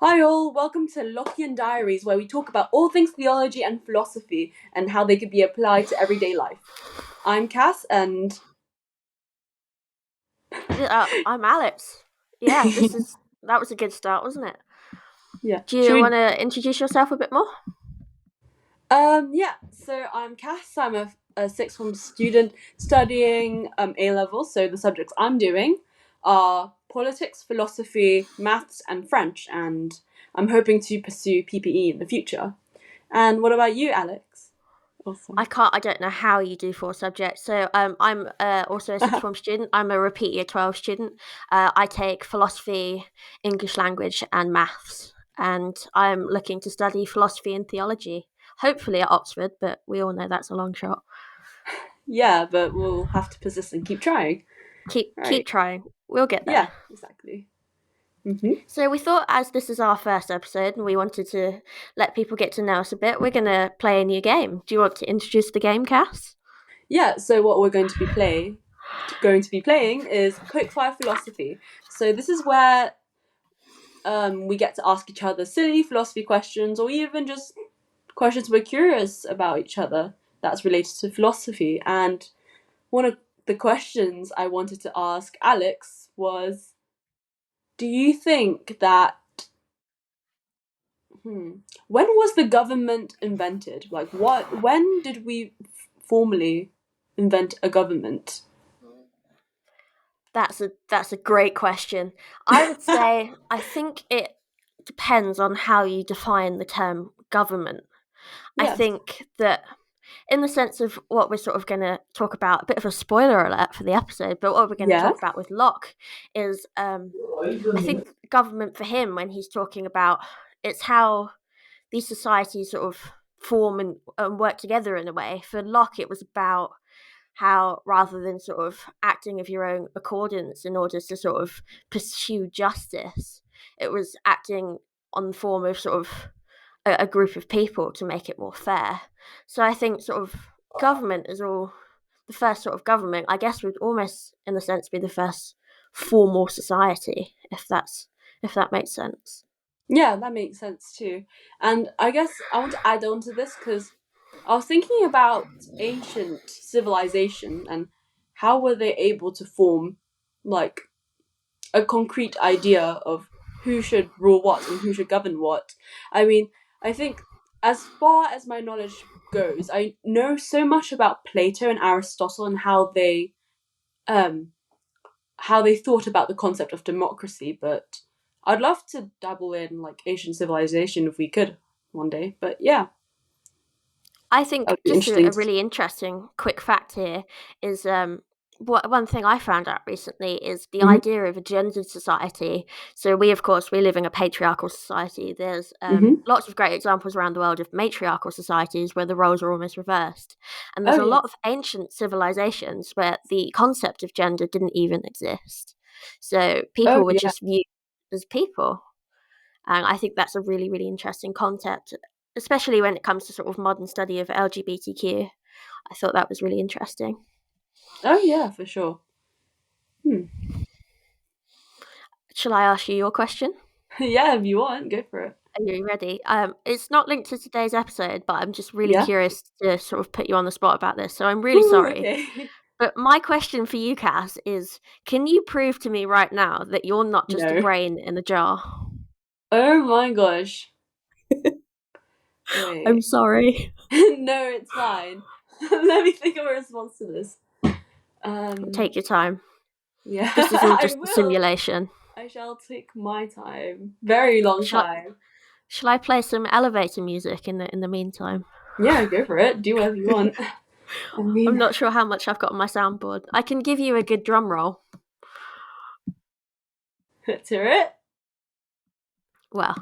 Hi all, welcome to Lockean Diaries, where we talk about all things theology and philosophy and how they could be applied to everyday life. I'm Cass and... I'm Alex. Yeah, that was a good start, wasn't it? Yeah. Do you want to introduce yourself a bit more? So I'm Cass, I'm a sixth form student studying A-level, so the subjects I'm doing are politics, philosophy, maths and French, and I'm hoping to pursue PPE in the future. And what about you, Alex? Awesome. I don't know how you do 4 subjects. So I'm also a sixth form student. I'm a repeat year 12 student. I take philosophy, English language, and maths. And I'm looking to study philosophy and theology, hopefully at Oxford, but we all know that's a long shot. Yeah, but we'll have to persist and keep trying. Keep trying. We'll get there. Yeah, exactly. Mm-hmm. So we thought, as this is our first episode and we wanted to let people get to know us a bit, we're going to play a new game. Do you want to introduce the game, Cass? Yeah, so what we're going to be playing is Quickfire Philosophy. So this is where we get to ask each other silly philosophy questions, or even just questions we're curious about each other that's related to philosophy. And one of the questions I wanted to ask Alex was, do you think that when was the government invented? Like, when did we formally invent a government? That's a great question. I would say I think it depends on how you define the term government. I Yes. think that in the sense of what we're sort of going to talk about, a bit of a spoiler alert for the episode, but what we're going to talk about with Locke is I think government for him, when he's talking about, it's how these societies sort of form and work together in a way. For Locke, it was about how rather than sort of acting of your own accordance in order to sort of pursue justice, it was acting on the form of sort of a group of people to make it more fair. So I think sort of government is all the first sort of government, I guess, would almost in a sense be the first formal society, if that makes sense. Yeah, that makes sense too. And I guess I want to add on to this because I was thinking about ancient civilization and how were they able to form like a concrete idea of who should rule what and who should govern what. I mean, I think as far as my knowledge goes, I know so much about Plato and Aristotle and um how they thought about the concept of democracy, but I'd love to dabble in like Asian civilization if we could one day. But yeah, I that think would be just interesting. a really interesting quick fact here is one thing I found out recently is the idea of a gendered society. So we, of course, we live in a patriarchal society. There's lots of great examples around the world of matriarchal societies where the roles are almost reversed. And there's a lot of ancient civilizations where the concept of gender didn't even exist. So people were just viewed as people. And I think that's a really, really interesting concept, especially when it comes to sort of modern study of LGBTQ. I thought that was really interesting. Oh yeah, for sure. Shall I ask you your question? Yeah, if you want, go for it. Are you ready? It's not linked to today's episode, but I'm just really Yeah. curious to sort of put you on the spot about this. So I'm really Ooh, sorry. okay. But my question for you, Cass, is can you prove to me right now that you're not just a No. brain in a jar? Oh my gosh. I'm Wait. sorry. No, it's fine. Let me think of a response to this. Take your time. Yeah, This is all I just a will. simulation. I shall take my time. Very long Shall time. Shall I play some elevator music in the meantime? Yeah, go for it. Do whatever you want. I I'm mean, not sure how much I've got on my soundboard. I can give you a good drum roll. let's hear it. Well,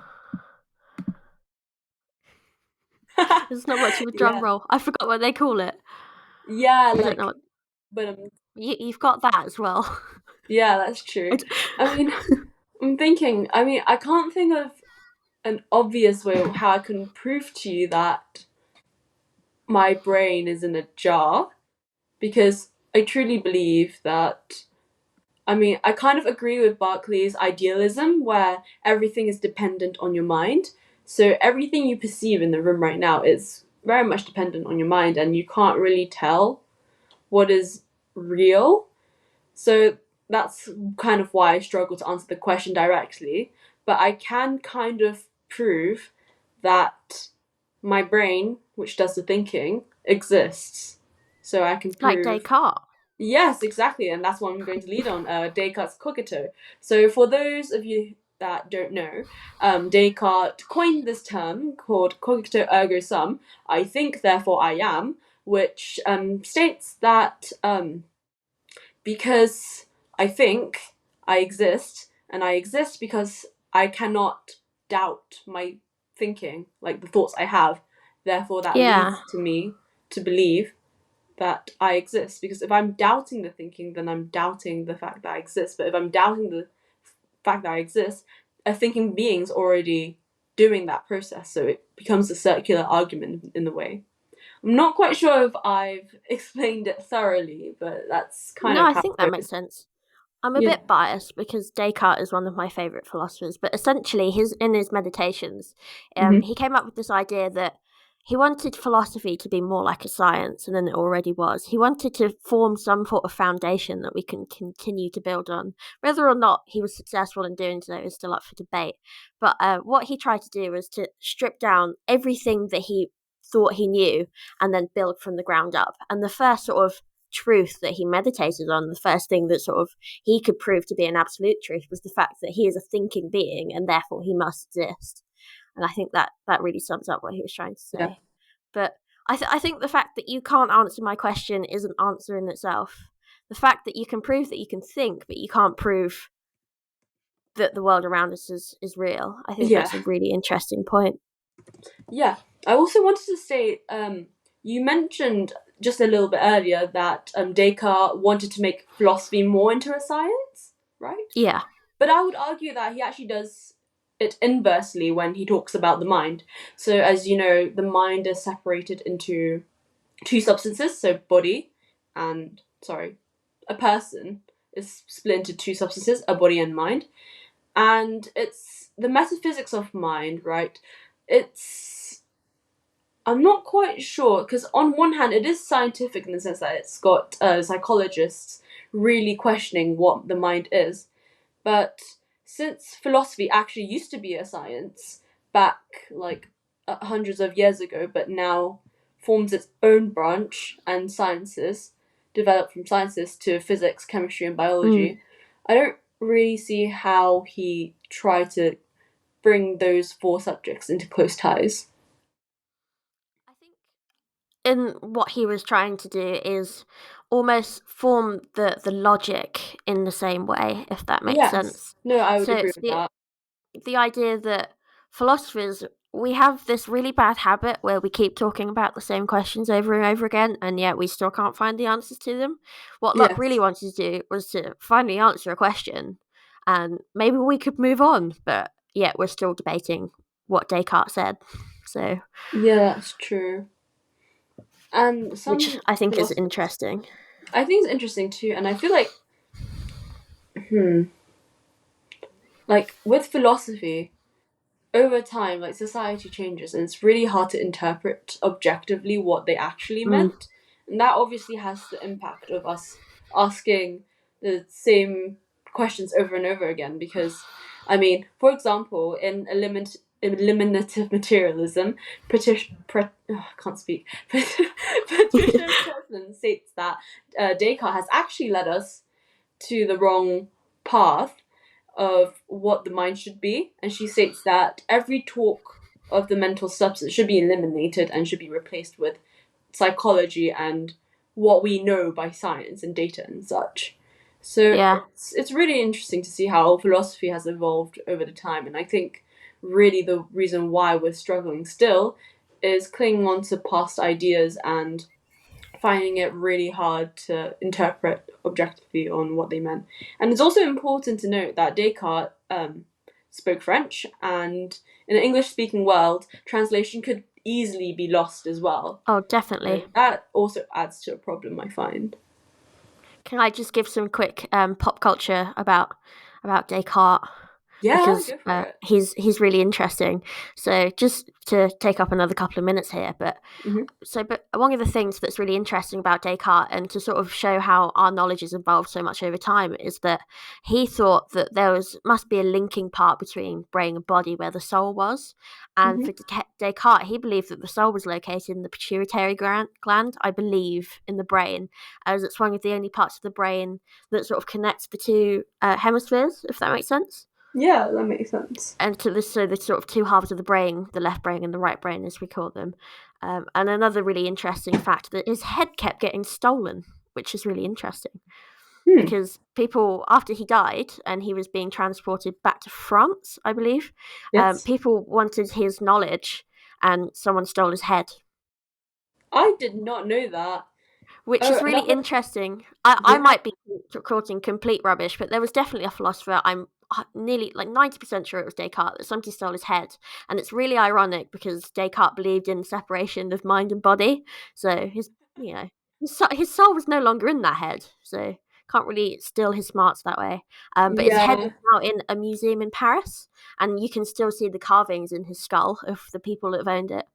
it's not much of a drum Yeah. roll. I forgot what they call it. Yeah, I don't know. but You've got that as well. yeah, that's true. I mean, I'm thinking. I mean, I can't think of an obvious way of how I can prove to you that my brain is in a jar because I truly believe that I mean, I kind of agree with Berkeley's idealism where everything is dependent on your mind. So everything you perceive in the room right now is very much dependent on your mind, and you can't really tell what is real. So that's kind of why I struggle to answer the question directly. But I can kind of prove that my brain, which does the thinking, exists. So I can Like prove. Descartes. Yes, exactly, and that's what I'm going to lead on. Descartes' cogito. So for those of you that don't know, Descartes coined this term called cogito ergo sum. I think, therefore I am, which states that because I think, I exist, and I exist because I cannot doubt my thinking, like the thoughts I have. Therefore, that Yeah. leads to me to believe that I exist. Because if I'm doubting the thinking, then I'm doubting the fact that I exist. But if I'm doubting the fact that I exist, a thinking being's already doing that process. So it becomes a circular argument in the way. I'm not quite sure if I've explained it thoroughly, but that's kind No, of I how think that it makes goes. sense. I'm a Yeah. bit biased because Descartes is one of my favourite philosophers, but essentially, in his meditations, Mm-hmm. he came up with this idea that he wanted philosophy to be more like a science than it already was. He wanted to form some sort of foundation that we can continue to build on. Whether or not he was successful in doing so is still up for debate. But what he tried to do was to strip down everything that he thought he knew and then build from the ground up. And the first sort of truth that he meditated on, the first thing that sort of he could prove to be an absolute truth, was the fact that he is a thinking being and therefore he must exist. And I think that really sums up what he was trying to Yeah. say. But I think the fact that you can't answer my question is an answer in itself. The fact that you can prove that you can think, but you can't prove that the world around us is real, I think Yeah. that's a really interesting point. Yeah. I also wanted to state, you mentioned just a little bit earlier that Descartes wanted to make philosophy more into a science, right? Yeah. But I would argue that he actually does it inversely when he talks about the mind. So, as you know, the mind is separated into two substances, so body and, sorry, a person is split into two substances, a body and mind. And it's the metaphysics of mind, right? It's I'm not quite sure because on one hand it is scientific in the sense that it's got psychologists really questioning what the mind is, but since philosophy actually used to be a science back like hundreds of years ago, but now forms its own branch and sciences developed from sciences to physics, chemistry, and Mm. biology, I don't really see how he tried to bring those four subjects into close ties. I think in what he was trying to do is almost form the logic in the same way, if that makes Yes. sense. No, I would So agree it's with that. the idea that philosophers, we have this really bad habit where we keep talking about the same questions over and over again, and yet we still can't find the answers to them. What Locke really Yes. wanted to do was to finally answer a question, and maybe we could move on, but yet we're still debating what Descartes said. So, Yeah, that's true. And which some I think is philosophers, interesting. I think it's interesting too, and I feel hmm, like with philosophy, over time, like society changes, and it's really hard to interpret objectively what they actually Mm. meant, and that obviously has the impact of us asking the same questions over and over again. Because, I mean, for example, in eliminative materialism, I can't speak. Patricia Pressman states that Descartes has actually led us to the wrong path of what the mind should be, and she states that every talk of the mental substance should be eliminated and should be replaced with psychology and what we know by science and data and such. So Yeah. it's really interesting to see how philosophy has evolved over the time, and I think really the reason why we're struggling still is clinging on to past ideas and finding it really hard to interpret objectively on what they meant. And it's also important to note that Descartes spoke French, and in an English speaking world, translation could easily be lost as well. Oh, So definitely. that also adds to a problem, I find. Can I just give some quick pop culture about Descartes? Yeah, Because go for it. he's really interesting. So just to take up another couple of minutes here, but one of the things that's really interesting about Descartes, and to sort of show how our knowledge has evolved so much over time, is that he thought that must be a linking part between brain and body where the soul was. And for Descartes, he believed that the soul was located in the pituitary gland, I believe, in the brain, as it's one of the only parts of the brain that sort of connects the two hemispheres, if that makes sense. Yeah, that makes sense. And so the sort of two halves of the brain, the left brain and the right brain, as we call them. And another really interesting fact, that his head kept getting stolen, which is really interesting. Because people, after he died and he was being transported back to France, I believe, people wanted his knowledge, and someone stole his head. I did not know that. Which is really interesting. I might be quoting complete rubbish, but there was definitely a philosopher, I'm nearly like 90% sure it was Descartes, that somebody stole his head. And it's really ironic because Descartes believed in separation of mind and body. So his soul was no longer in that head. So can't really steal his smarts that way. But his head is now in a museum in Paris, and you can still see the carvings in his skull of the people that have owned it.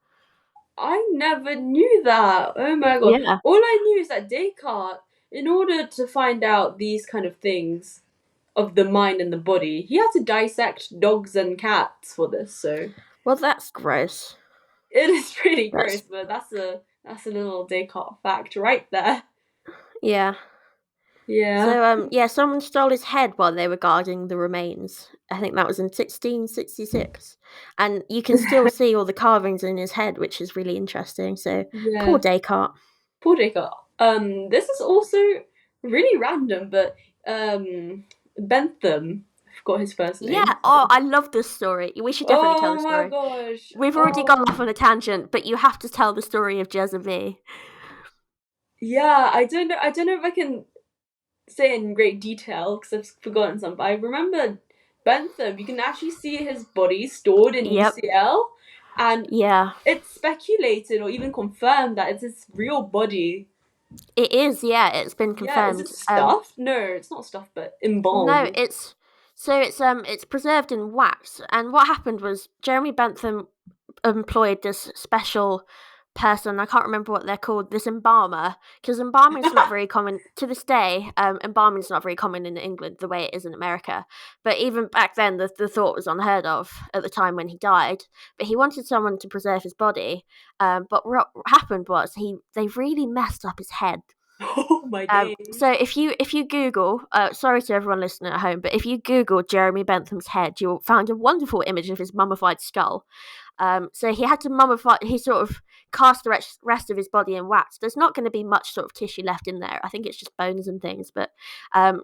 I never knew that. Oh my god. Yeah. All I knew is that Descartes, in order to find out these kind of things of the mind and the body, he had to dissect dogs and cats for this, so. Well, that's gross. It is pretty gross, but that's a little Descartes fact right there. Yeah. Yeah. So, someone stole his head while they were guarding the remains. I think that was in 1666. And you can still see all the carvings in his head, which is really interesting. So, poor Descartes. Poor Descartes. This is also really random, but Bentham, I forgot his first name. Yeah, I love this story. We should definitely tell the story. Oh my gosh. We've already gone off on a tangent, but you have to tell the story of Jezebel. Yeah, I don't know if I can say in great detail because I've forgotten some, but I remember Bentham, you can actually see his body stored in UCL, and it's speculated or even confirmed that it's his real body. It is, it's been confirmed. Is it stuffed? No, it's not stuffed, but embalmed. No, it's preserved in wax. And what happened was Jeremy Bentham employed this special person, I can't remember what they're called, this embalmer, because embalming is not very common to this day. Embalming is not very common in England the way it is in America, but even back then the thought was unheard of at the time when he died. But he wanted someone to preserve his body, but what happened was they really messed up his head. Oh my days. So if you Google, sorry to everyone listening at home, but if you Google Jeremy Bentham's head, you'll find a wonderful image of his mummified skull. So he had to mummify. He sort of cast the rest of his body in wax. There's not going to be much sort of tissue left in there. I think it's just bones and things. But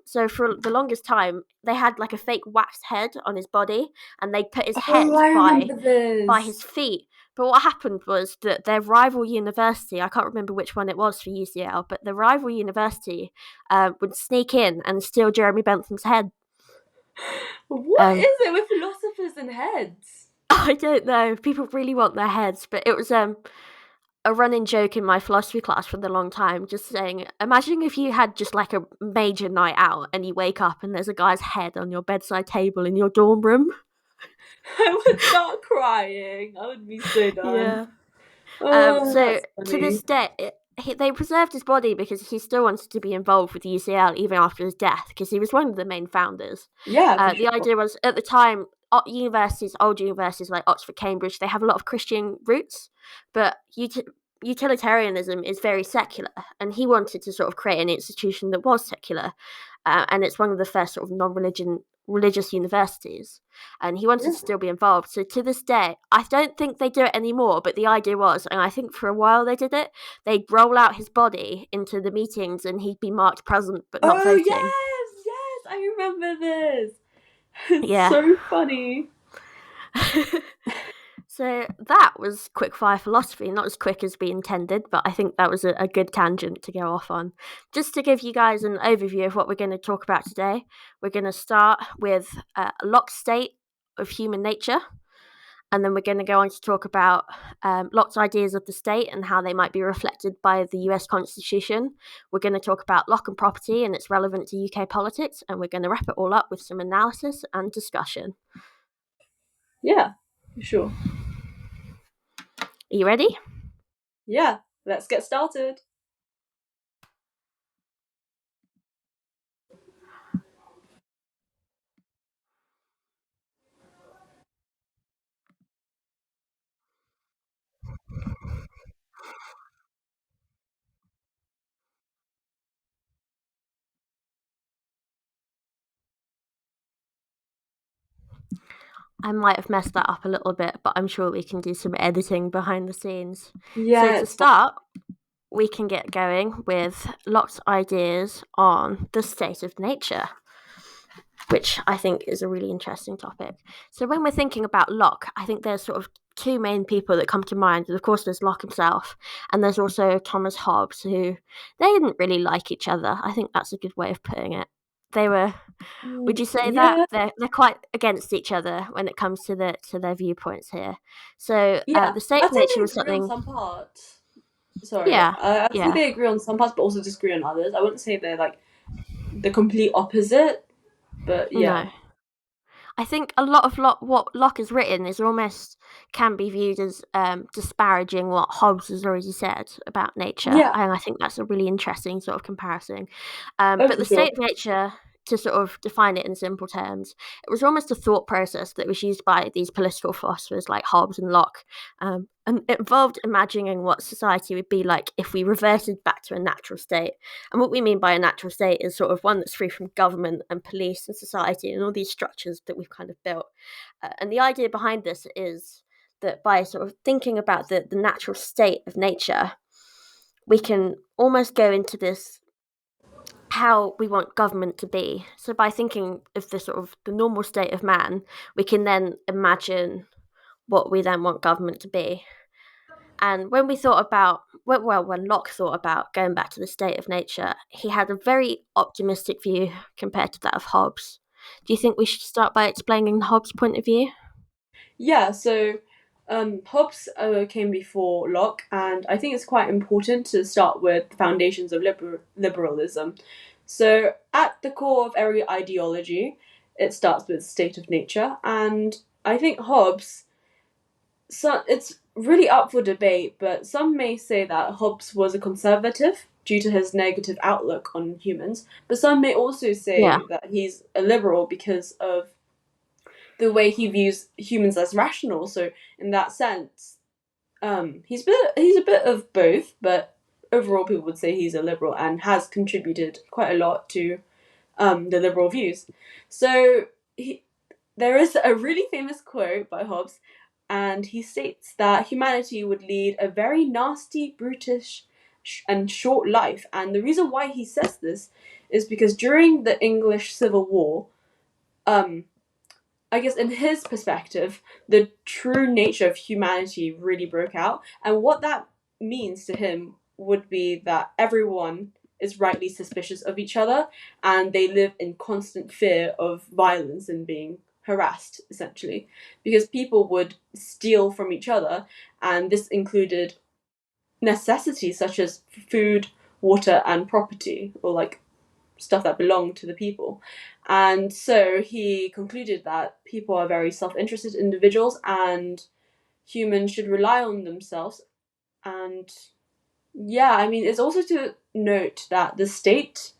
so for the longest time, they had like a fake waxed head on his body, and they put his head by his feet. But what happened was that their rival university, I can't remember which one it was for UCL, but the rival university would sneak in and steal Jeremy Bentham's head. What is it with philosophers and heads? I don't know. People really want their heads, but it was a running joke in my philosophy class for the long time, just saying, imagine if you had just like a major night out and you wake up and there's a guy's head on your bedside table in your dorm room. I would start crying. I would be so done. Yeah. So to this day, they preserved his body because he still wanted to be involved with UCL even after his death, because he was one of the main founders. Yeah. The idea was, at the time, old universities like Oxford, Cambridge, they have a lot of Christian roots, but utilitarianism is very secular, and he wanted to sort of create an institution that was secular, and it's one of the first sort of religious universities, and he wanted to still be involved. So to this day, I don't think they do it anymore, but the idea was, and I think for a while they did it, they'd roll out his body into the meetings and he'd be marked present but not voting. Yes, I remember this. It's so funny. So that was quickfire philosophy, not as quick as we intended, but I think that was a good tangent to go off on. Just to give you guys an overview of what we're going to talk about today, we're going to start with Locke's state of human nature, And then we're going to go on to talk about Locke's ideas of the state and how they might be reflected by the US Constitution. We're going to talk about Locke and property and its relevance to UK politics. And we're going to wrap it all up with some analysis and discussion. Yeah, for sure. Are you ready? Yeah, let's get started. I might have messed that up a little bit, but I'm sure we can do some editing behind the scenes. Yeah, So to start, we can get going with Locke's ideas on the state of nature, which I think is a really interesting topic. So when we're thinking about Locke, I think there's sort of two main people that come to mind. Of course, there's Locke himself, and there's also Thomas Hobbes, who they didn't really like each other. I think that's a good way of putting it. They were. Would you say that they're quite against each other when it comes to their viewpoints here? So Yeah, the state I of think nature they was agree on something. some parts. Sorry, Yeah, I think yeah. they agree on some parts, but also disagree on others. I wouldn't say they're like the complete opposite, but yeah. No. I think a lot of what Locke has written is almost can be viewed as disparaging what Hobbes has already said about nature, Yeah. and I think that's a really interesting sort of comparison. Oh, But for the sure. state of nature, to sort of define it in simple terms, it was almost a thought process that was used by these political philosophers like Hobbes and Locke, and it involved imagining what society would be like if we reverted back to a natural state. And what we mean by a natural state is sort of one that's free from government and police and society and all these structures that we've kind of built. And the idea behind this is that by sort of thinking about the natural state of nature, we can almost go into this how we want government to be. So by thinking of the sort of the normal state of man, we can then imagine what we then want government to be. And when we thought about, well, when Locke thought about going back to the state of nature, he had a very optimistic view compared to that of Hobbes. Do you think we should start by explaining Hobbes' point of view? Yeah, so Hobbes came before Locke, and I think it's quite important to start with the foundations of liberalism. So, at the core of every ideology, it starts with state of nature, and I think Hobbes. So it's really up for debate, but some may say that Hobbes was a conservative due to his negative outlook on humans, but some may also Yeah, say that he's a liberal because of the way he views humans as rational. So in that sense, he's a bit of both, but overall people would say he's a liberal and has contributed quite a lot to the liberal views. So there is a really famous quote by Hobbes, and he states that humanity would lead a very nasty, brutish, and short life. And the reason why he says this is because during the English Civil War, um, I guess in his perspective, the true nature of humanity really broke out. And what that means to him would be that everyone is rightly suspicious of each other and they live in constant fear of violence and being harassed, essentially. Because people would steal from each other, and this included necessities such as food, water, and property, or like stuff that belonged to the people. And so he concluded that people are very self interested individuals and humans should rely on themselves. And yeah, I mean, it's also to note that the state,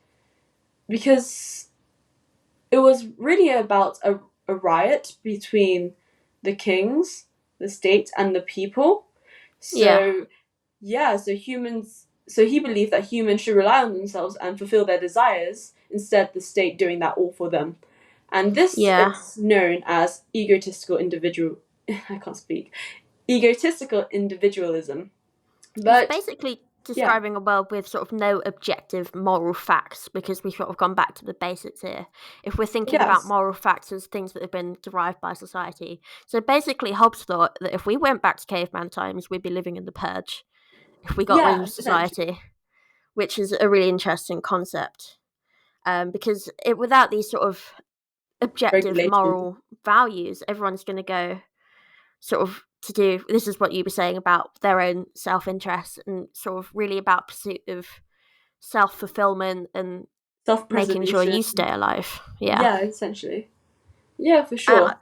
because it was really about a riot between the kings, the state, and the people. yeah, So yeah, so he believed that humans should rely on themselves and fulfill their desires instead the state doing that all for them. And this yeah. is known as egotistical individual I can't speak. Egotistical individualism. He's But basically yeah. describing a world with sort of no objective moral facts because we've sort of gone back to the basics here. If we're thinking about Yes. moral facts as things that have been derived by society. So basically, Hobbes thought that if we went back to caveman times, we'd be living in the purge if we got rid of Yeah, essentially. society, which is a really interesting concept. Because without these sort of objective Regulation. moral values, everyone's going to go sort of to do. This is what you were saying about their own self-interest and sort of really about pursuit of self-fulfillment and making sure Self-preservation. you stay alive. Yeah. Yeah, essentially. Yeah, for And sure.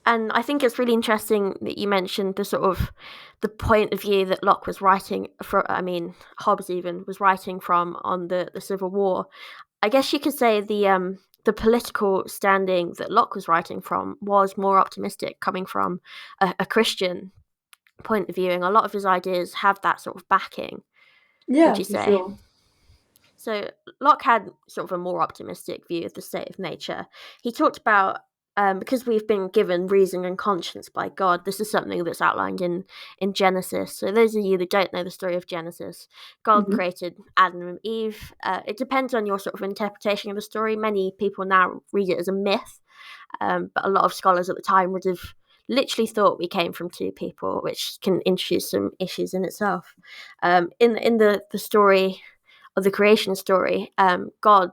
and I think it's really interesting that you mentioned the sort of the point of view that Locke was writing for. I mean, Hobbes even was writing from on the Civil War. I guess you could say the political standing that Locke was writing from was more optimistic, coming from a Christian point of view, and a lot of his ideas have that sort of backing. Would Yeah, you for say? sure. So Locke had sort of a more optimistic view of the state of nature. He talked about because we've been given reason and conscience by God. This is something that's outlined in Genesis. So those of you that don't know the story of Genesis, God Hmm. created Adam and Eve. It depends on your sort of interpretation of the story. Many people now read it as a myth, but a lot of scholars at the time would have literally thought we came from two people, which can introduce some issues in itself. In the story of the creation story, God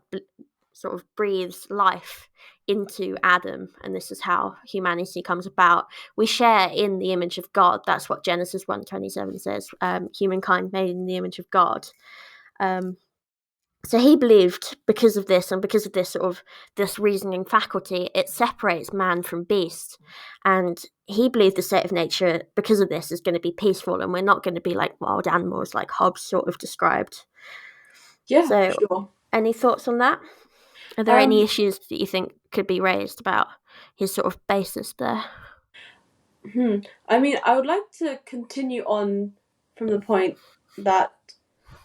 sort of breathes life into Adam, and this is how humanity comes about. We share in the image of God. That's what Genesis 1:27 says. Humankind made in the image of God. Um, so he believed because of this and because of this sort of this reasoning faculty, it separates man from beast. And he believed the state of nature because of this is going to be peaceful, and we're not going to be like wild animals like Hobbes sort of described. Yeah, for So sure. any thoughts on that? Are there any Um, issues that you think could be raised about his sort of basis there? I mean, I would like to continue on from the point that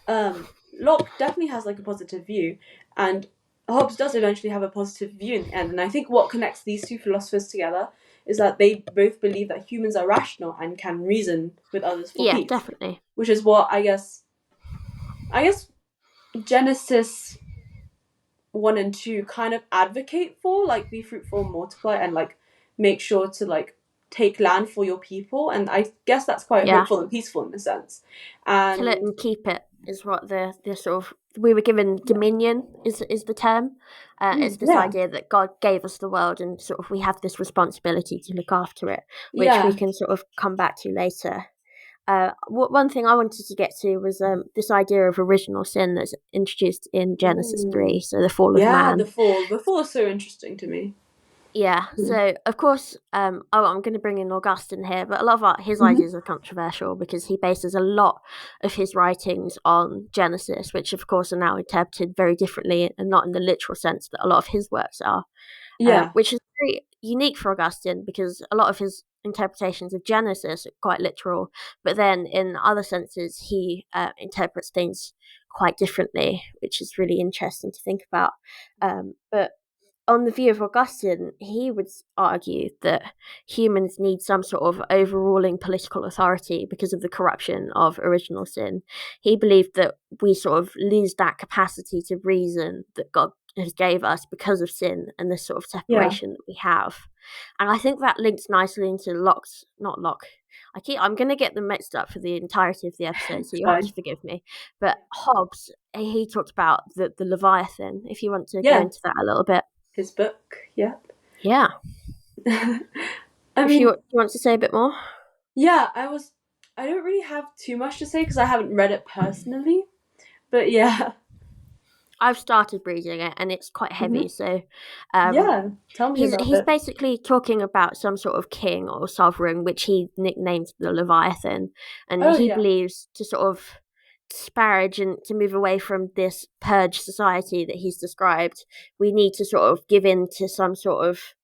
Locke definitely has like a positive view, and Hobbes does eventually have a positive view in the end. And I think what connects these two philosophers together is that they both believe that humans are rational and can reason with others for Yeah, peace, definitely. which is what I guess Genesis 1 and 2 kind of advocate for, like be fruitful, multiply, and like make sure to like take land for your people. And I guess that's quite Yeah. hopeful and peaceful in a sense. Kill it And and keep it is what the sort of we were given dominion is the term. It's this yeah, idea that God gave us the world and sort of we have this responsibility to look after it, which we yeah, can sort of come back to later. One thing I wanted to get to was this idea of original sin that's introduced in Genesis ooh, 3, so the fall of yeah. man. The fall is so interesting to me. Yeah, Mm-hmm. so of course, I'm going to bring in Augustine here, but a lot of his Mm-hmm. ideas are controversial because he bases a lot of his writings on Genesis, which of course are now interpreted very differently and not in the literal sense that a lot of his works are, Yeah, which is very unique for Augustine because a lot of his interpretations of Genesis are quite literal, but then in other senses he interprets things quite differently, which is really interesting to think about. But on the view of Augustine, he would argue that humans need some sort of overruling political authority because of the corruption of original sin. He believed that we sort of lose that capacity to reason that God has gave us because of sin and this sort of yeah. separation that we have. And I think that links nicely into Locke's, not Locke. I'm going to get them mixed up for the entirety of the episode, so It's you'll have to fine. forgive me. But Hobbes, he talked about the Leviathan. If you want to go Yeah, into that a little bit. his book. Yeah. Yeah. I If mean, you want to say a bit more. yeah. I don't really have too much to say because I haven't read it personally. But yeah. I've started reading it and it's quite heavy, Hmm. so um, Yeah. Tell me about he's it. basically talking about some sort of king or sovereign, which he nicknamed the Leviathan, and Oh he yeah. believes to sort of disparage and to move away from this purge society that he's described, we need to sort of give in to some sort of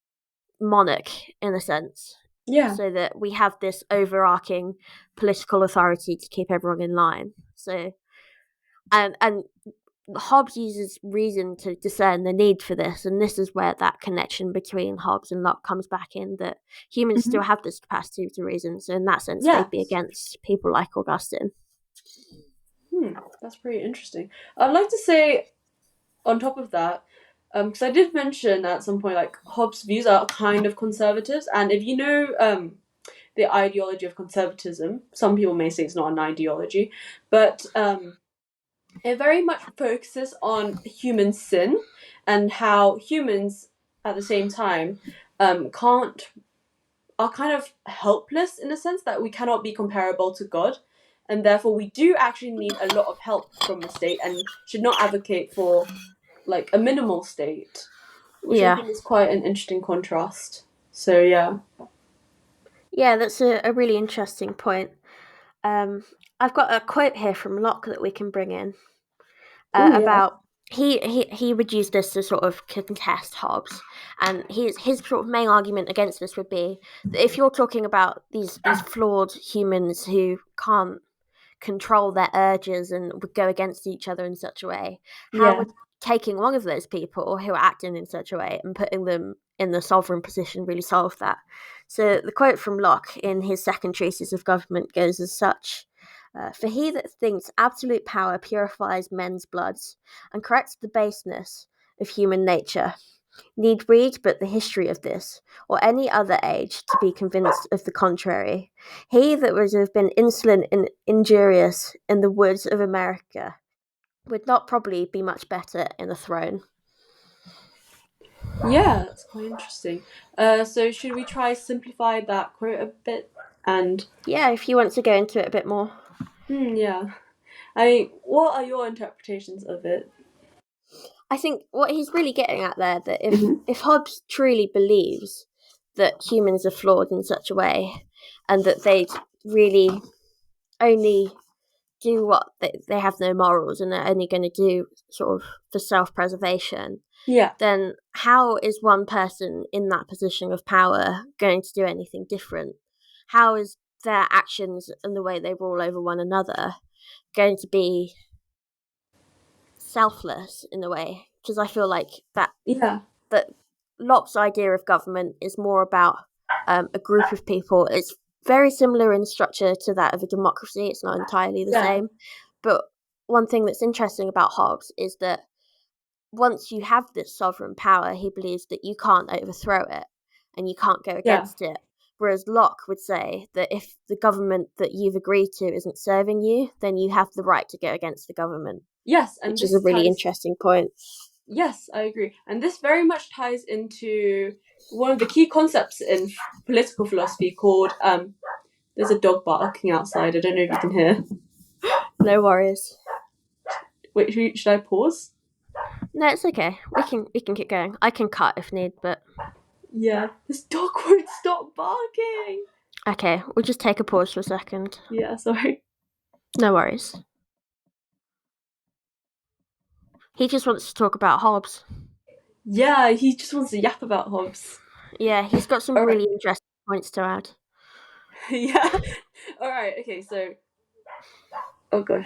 monarch in a sense, Yeah. so that we have this overarching political authority to keep everyone in line. So and Hobbes uses reason to discern the need for this, and this is where that connection between Hobbes and Locke comes back in, that humans Hmm. still have this capacity to reason, so in that sense they'd be Yes. against people like Augustine. That's pretty interesting. I'd like to say on top of that, because I did mention at some point like Hobbes' views are kind of conservatives, and if you know the ideology of conservatism, some people may say it's not an ideology, but it very much focuses on human sin and how humans at the same time can't are kind of helpless in a sense that we cannot be comparable to God, and therefore we do actually need a lot of help from the state and should not advocate for like a minimal state, which I think is quite an interesting contrast. So yeah. Yeah, that's a really interesting point. I've got a quote here from Locke that we can bring in about he would use this to sort of contest Hobbes, and his sort of main argument against this would be that if you're talking about these flawed humans who can't control their urges and would go against each other in such a way, how would taking one of those people who are acting in such a way and putting them in the sovereign position really solve that? So the quote from Locke in his second treatise of government goes as such: for he that thinks absolute power purifies men's bloods and corrects the baseness of human nature need read but the history of this, or any other age, to be convinced of the contrary. He that would have been insolent and injurious in the woods of America would not probably be much better in a throne. Yeah, that's quite interesting. So should we try simplify that quote a bit? And yeah, if you want to go into it a bit more. Yeah. I mean, what are your interpretations of it? I think what he's really getting at there, that if Hobbes truly believes that humans are flawed in such a way and that they really only do what they have no morals and they're only going to do sort of for self-preservation, then how is one person in that position of power going to do anything different? How is their actions and the way they rule over one another going to be selfless in a way? Because I feel like that Locke's idea of government is more about a group of people. It's very similar in structure to that of a democracy. It's not entirely the same. But one thing that's interesting about Hobbes is that once you have this sovereign power, he believes that you can't overthrow it and you can't go against it. Whereas Locke would say that if the government that you've agreed to isn't serving you, then you have the right to go against the government. Yes, and which is a really interesting point. Yes, I agree. And this very much ties into one of the key concepts in political philosophy called there's a dog barking outside. I don't know if you can hear. No worries. Wait, should I pause? No, it's okay. We can keep going. I can cut if need, but yeah, this dog won't stop barking. Okay, we'll just take a pause for a second. Yeah, sorry. No worries. He just wants to talk about Hobbes. Yeah, he just wants to yap about Hobbes. Yeah, he's got some really interesting points to add. Yeah. Alright, okay, so... Oh gosh.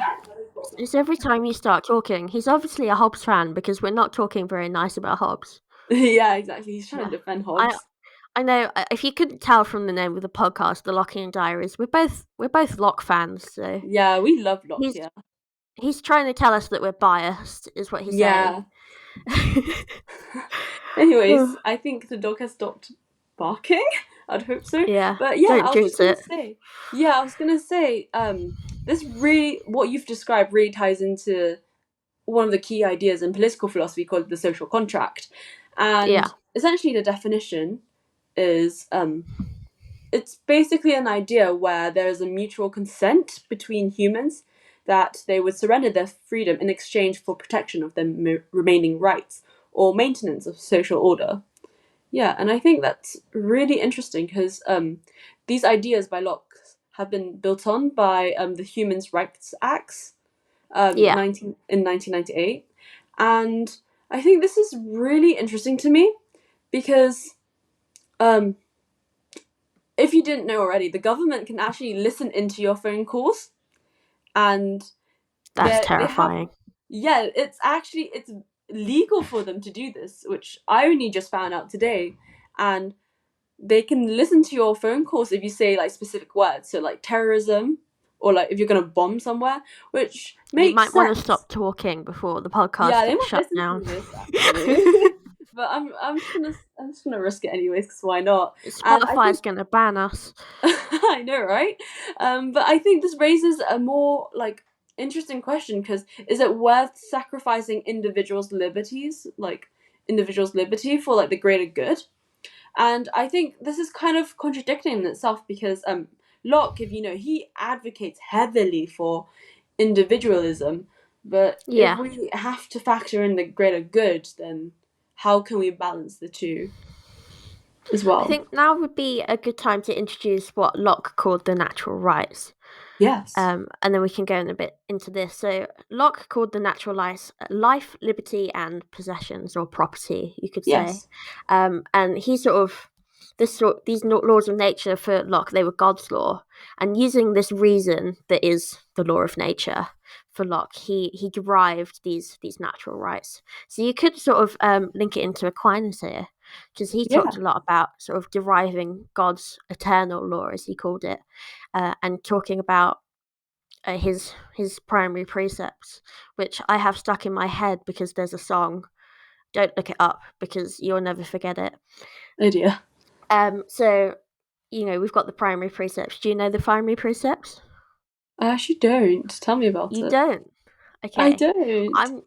It's every time you start talking, he's obviously a Hobbes fan because we're not talking very nice about Hobbes. Yeah, exactly. He's trying to defend Hobbes. I know. If you couldn't tell from the name of the podcast, the Lockean Diaries, we're both Locke fans. So yeah, we love Locke. He's trying to tell us that we're biased, is what he's saying. Anyways, I think the dog has stopped barking. I'd hope so. Yeah. But yeah, I was gonna say, this really, what you've described really ties into one of the key ideas in political philosophy called the social contract. And essentially the definition is it's basically an idea where there is a mutual consent between humans that they would surrender their freedom in exchange for protection of their remaining rights or maintenance of social order. Yeah, and I think that's really interesting because these ideas by Locke have been built on by the Human Rights Acts in 1998. And I think this is really interesting to me because if you didn't know already, the government can actually listen into your phone calls. And that's terrifying. It's legal for them to do this, which I only just found out today. And they can listen to your phone calls if you say like specific words, so like terrorism or like if you're gonna bomb somewhere, which makes you might sense. Want to stop talking before the podcast gets shut down. To this, actually. But I'm just gonna risk it anyways, because why not? Spotify's gonna ban us. I know, right? But I think this raises a more like interesting question, because is it worth sacrificing individuals' liberty for like the greater good? And I think this is kind of contradicting in itself because Locke, if you know, he advocates heavily for individualism, but if Yeah. we have to factor in the greater good, then how can we balance the two as I well? think now would be a good time to introduce what Locke called the natural rights. Yes. And then we can go in a bit into this. So Locke called the natural rights life, liberty, and possessions, or property, you could say. Yes. And he sort of these laws of nature for Locke, they were God's law, and using this reason that is the law of nature for Locke, he derived these natural rights. So you could sort of link it into Aquinas here, because he Yeah. talked a lot about sort of deriving God's eternal law, as he called it, and talking about his primary precepts, which I have stuck in my head because there's a song. Don't look it up because you'll never forget it. Oh dear. So we've got the primary precepts. Do you know the primary precepts? I actually don't. Tell me about You it. don't. I Okay. don't.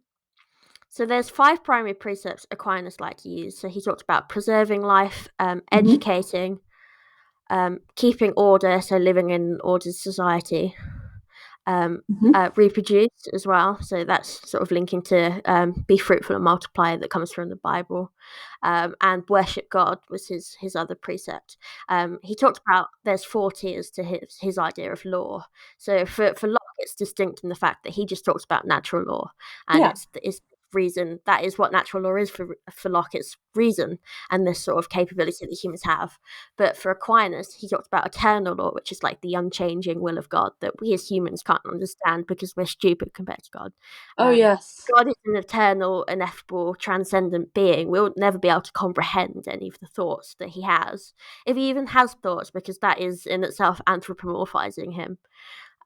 So there's 5 primary precepts Aquinas liked to use. So he talked about preserving life, Mm-hmm. educating, keeping order, so living in an ordered society, Mm-hmm. reproduce as well. So that's sort of linking to be fruitful and multiply that comes from the Bible. And worship God was his other precept. He talked about there's 4 tiers to his idea of law. So for Locke, it's distinct in the fact that he just talks about natural law, and Yeah. it's reason. That is what natural law is for Locke. It's reason and this sort of capability that humans have. But for Aquinas, he talked about eternal law, which is like the unchanging will of God that we as humans can't understand because we're stupid compared to God. Oh yes. God is an eternal, ineffable, transcendent being. We'll never be able to comprehend any of the thoughts that he has, if he even has thoughts, because that is in itself anthropomorphizing him.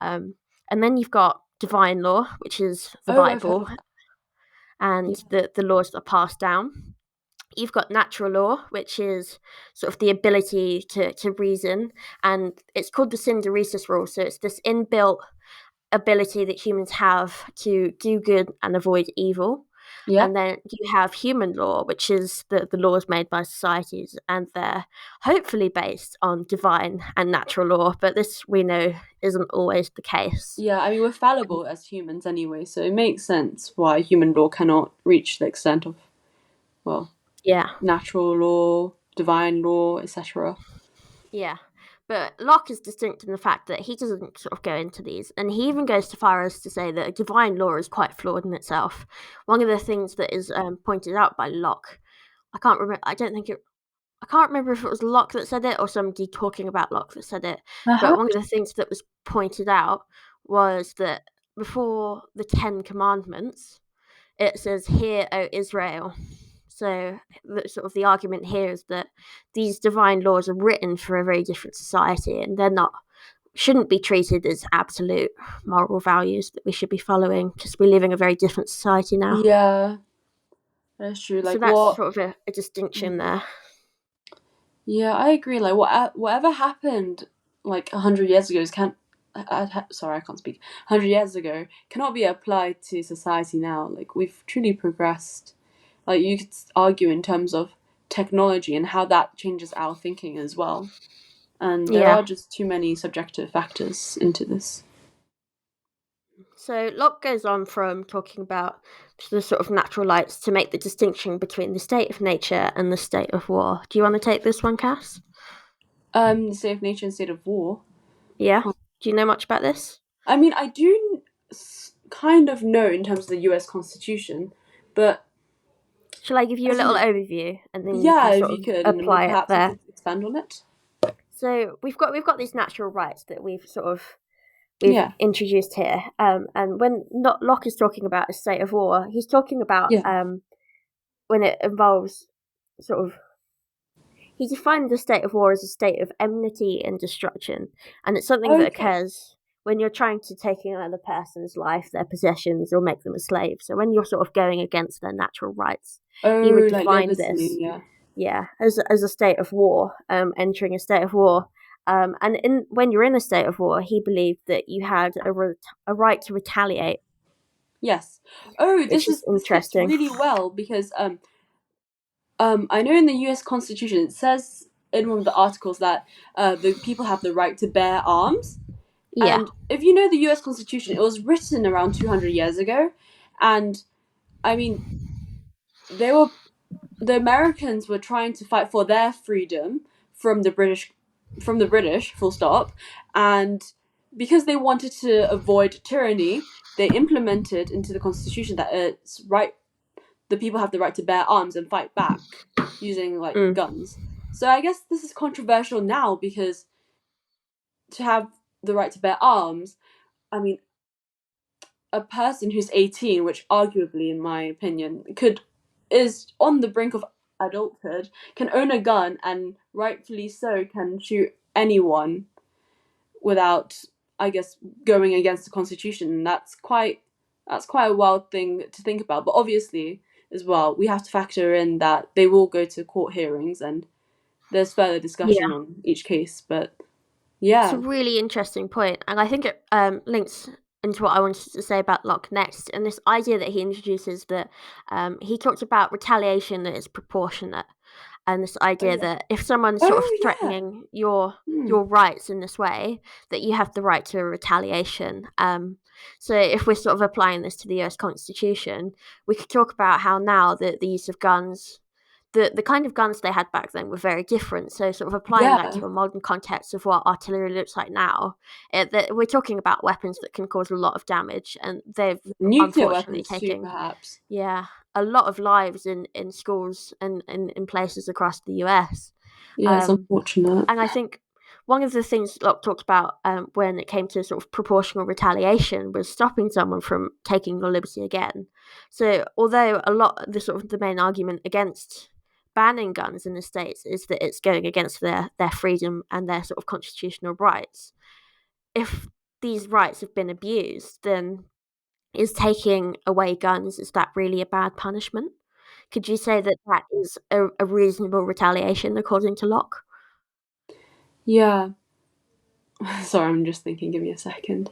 And then you've got divine law, which is the Oh, I've heard Bible of that. and Yeah. the laws that are passed down. You've got natural law, which is sort of the ability to reason, and it's called the synderesis rule. So it's this inbuilt ability that humans have to do good and avoid evil. Yeah. And then you have human law, which is the laws made by societies, and they're hopefully based on divine and natural law, but this we know isn't always the case. Yeah, I mean, we're fallible as humans anyway, so it makes sense why human law cannot reach the extent of, well, Yeah. natural law, divine law, etc. Yeah. But Locke is distinct in the fact that he doesn't sort of go into these, and he even goes so far as to say that divine law is quite flawed in itself. One of the things that is pointed out by Locke, I can't remember. I can't remember if it was Locke that said it or somebody talking about Locke that said it. But Uh-huh. one of the things that was pointed out was that before the 10 Commandments, it says, "Hear, O Israel." So, the argument here is that these divine laws are written for a very different society, and shouldn't be treated as absolute moral values that we should be following because we live in a very different society now. Yeah, that's true. So Like that's what? sort of a distinction there. Yeah, I agree. Like whatever happened like 100 years ago can't. Sorry, I can't speak. 100 years ago cannot be applied to society now. Like we've truly progressed. Like you could argue in terms of technology and how that changes our thinking as well. And there Yeah. are just too many subjective factors into this. So Locke goes on from talking about the sort of natural lights to make the distinction between the state of nature and the state of war. Do you want to take this one, Cass? State of nature and state of war. Yeah. Do you know much about this? I mean, I do kind of know in terms of the U.S. Constitution, but Shall I give you a as little in, overview and then you yeah, can if sort you of could, and apply it perhaps I there? could expand on it. So we've got these natural rights that we've Yeah, introduced here. And when Locke is talking about a state of war, he's talking about yeah. when it involves sort of. He defined the state of war as a state of enmity and destruction, and it's something that Okay. occurs when you're trying to take another person's life, their possessions, or make them a slave. So when you're sort of going against their natural rights, he would Oh, like define liberty, this, yeah. yeah, as a state of war, entering a state of war. And when you're in a state of war, he believed that you had a right to retaliate. Yes. Oh, Which is this fits interesting. really well because I know in the U.S. Constitution it says in one of the articles that the people have the right to bear arms. Yeah. And if you know the U.S. Constitution, it was written around 200 years ago, and I mean, the Americans were trying to fight for their freedom from the British, full stop, and because they wanted to avoid tyranny, they implemented into the Constitution that the people have the right to bear arms and fight back using guns. So I guess this is controversial now because to have the right to bear arms, I mean, a person who's 18, which arguably, in my opinion, is on the brink of adulthood, can own a gun and rightfully so can shoot anyone without, I guess, going against the Constitution. And that's quite a wild thing to think about. But obviously, as well, we have to factor in that they will go to court hearings and there's further discussion on each case. But It's a yeah, really interesting point, and I think it links into what I wanted to say about Locke next, and this idea that he introduces that he talked about retaliation that is proportionate, and this idea that if someone's sort of threatening your rights in this way, that you have the right to a retaliation. So if we're sort of applying this to the US Constitution, we could talk about how now the use of guns, the kind of guns they had back then were very different. So sort of applying that to a modern context of what artillery looks like now, we're talking about weapons that can cause a lot of damage, and they've nuclear unfortunately weapons taken too, perhaps. a lot of lives in schools and in places across the US. Yeah, it's unfortunate. And I think one of the things Locke talked about when it came to sort of proportional retaliation was stopping someone from taking your liberty again. So although a lot the sort of the main argument against banning guns in the States is that it's going against their freedom and their sort of constitutional rights, if these rights have been abused, then is taking away guns, is that really a bad punishment? Could you say that that is a reasonable retaliation according to Locke? Yeah. Sorry, I'm just thinking. Give me a second.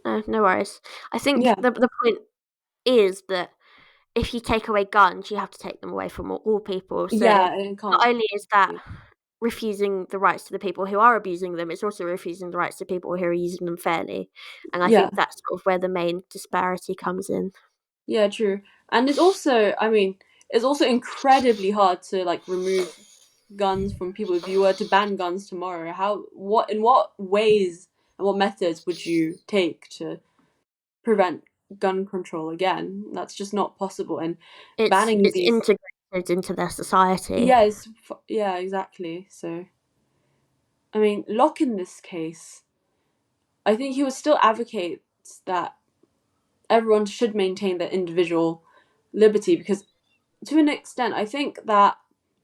No worries. I think Yeah. the point is that if you take away guns, you have to take them away from all people. So Yeah, it not can't. only is that refusing the rights to the people who are abusing them, it's also refusing the rights to people who are using them fairly. And I Yeah. think that's sort of where the main disparity comes in. Yeah, true. And it's also, I mean, it's also incredibly hard to remove guns from people. If you were to ban guns tomorrow, in what ways and what methods would you take to prevent gun control again? That's just not possible. And banning It's these, integrated into their society. yeah, exactly. So, I mean, Locke in this case, I think he would still advocate that everyone should maintain their individual liberty because, to an extent, I think that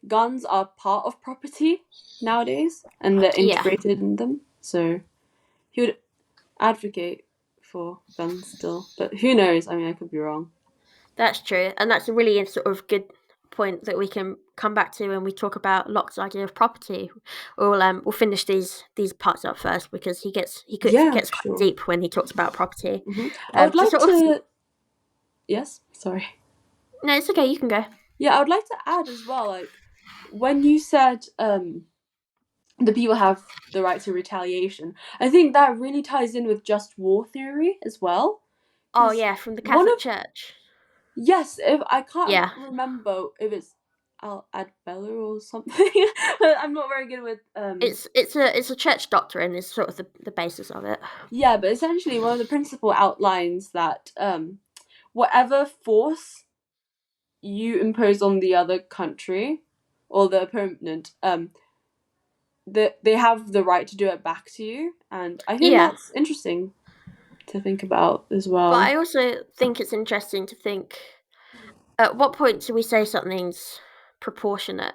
guns are part of property nowadays and they're Yeah. integrated in them. So he would advocate for guns still, but who knows? I mean, I could be wrong. That's true, and that's a really sort of good point that we can come back to when we talk about Locke's idea of property. We'll finish these parts up first because he gets Yeah, quite sure. deep when he talks about property. I would like to. Yes, sorry. No, it's okay. You can go. Yeah, I would like to add as well, when you said the people have the right to retaliation, I think that really ties in with just war theory as well. Oh yeah, from the Catholic Church. Yes, if I can't remember if it's Al Adbella or something. I'm not very good with It's a church doctrine is sort of the basis of it. Yeah, but essentially one of the principal outlines that whatever force you impose on the other country or the opponent, they have the right to do it back to you, and I think that's interesting to think about as well. But I also think it's interesting to think at what point do we say something's proportionate?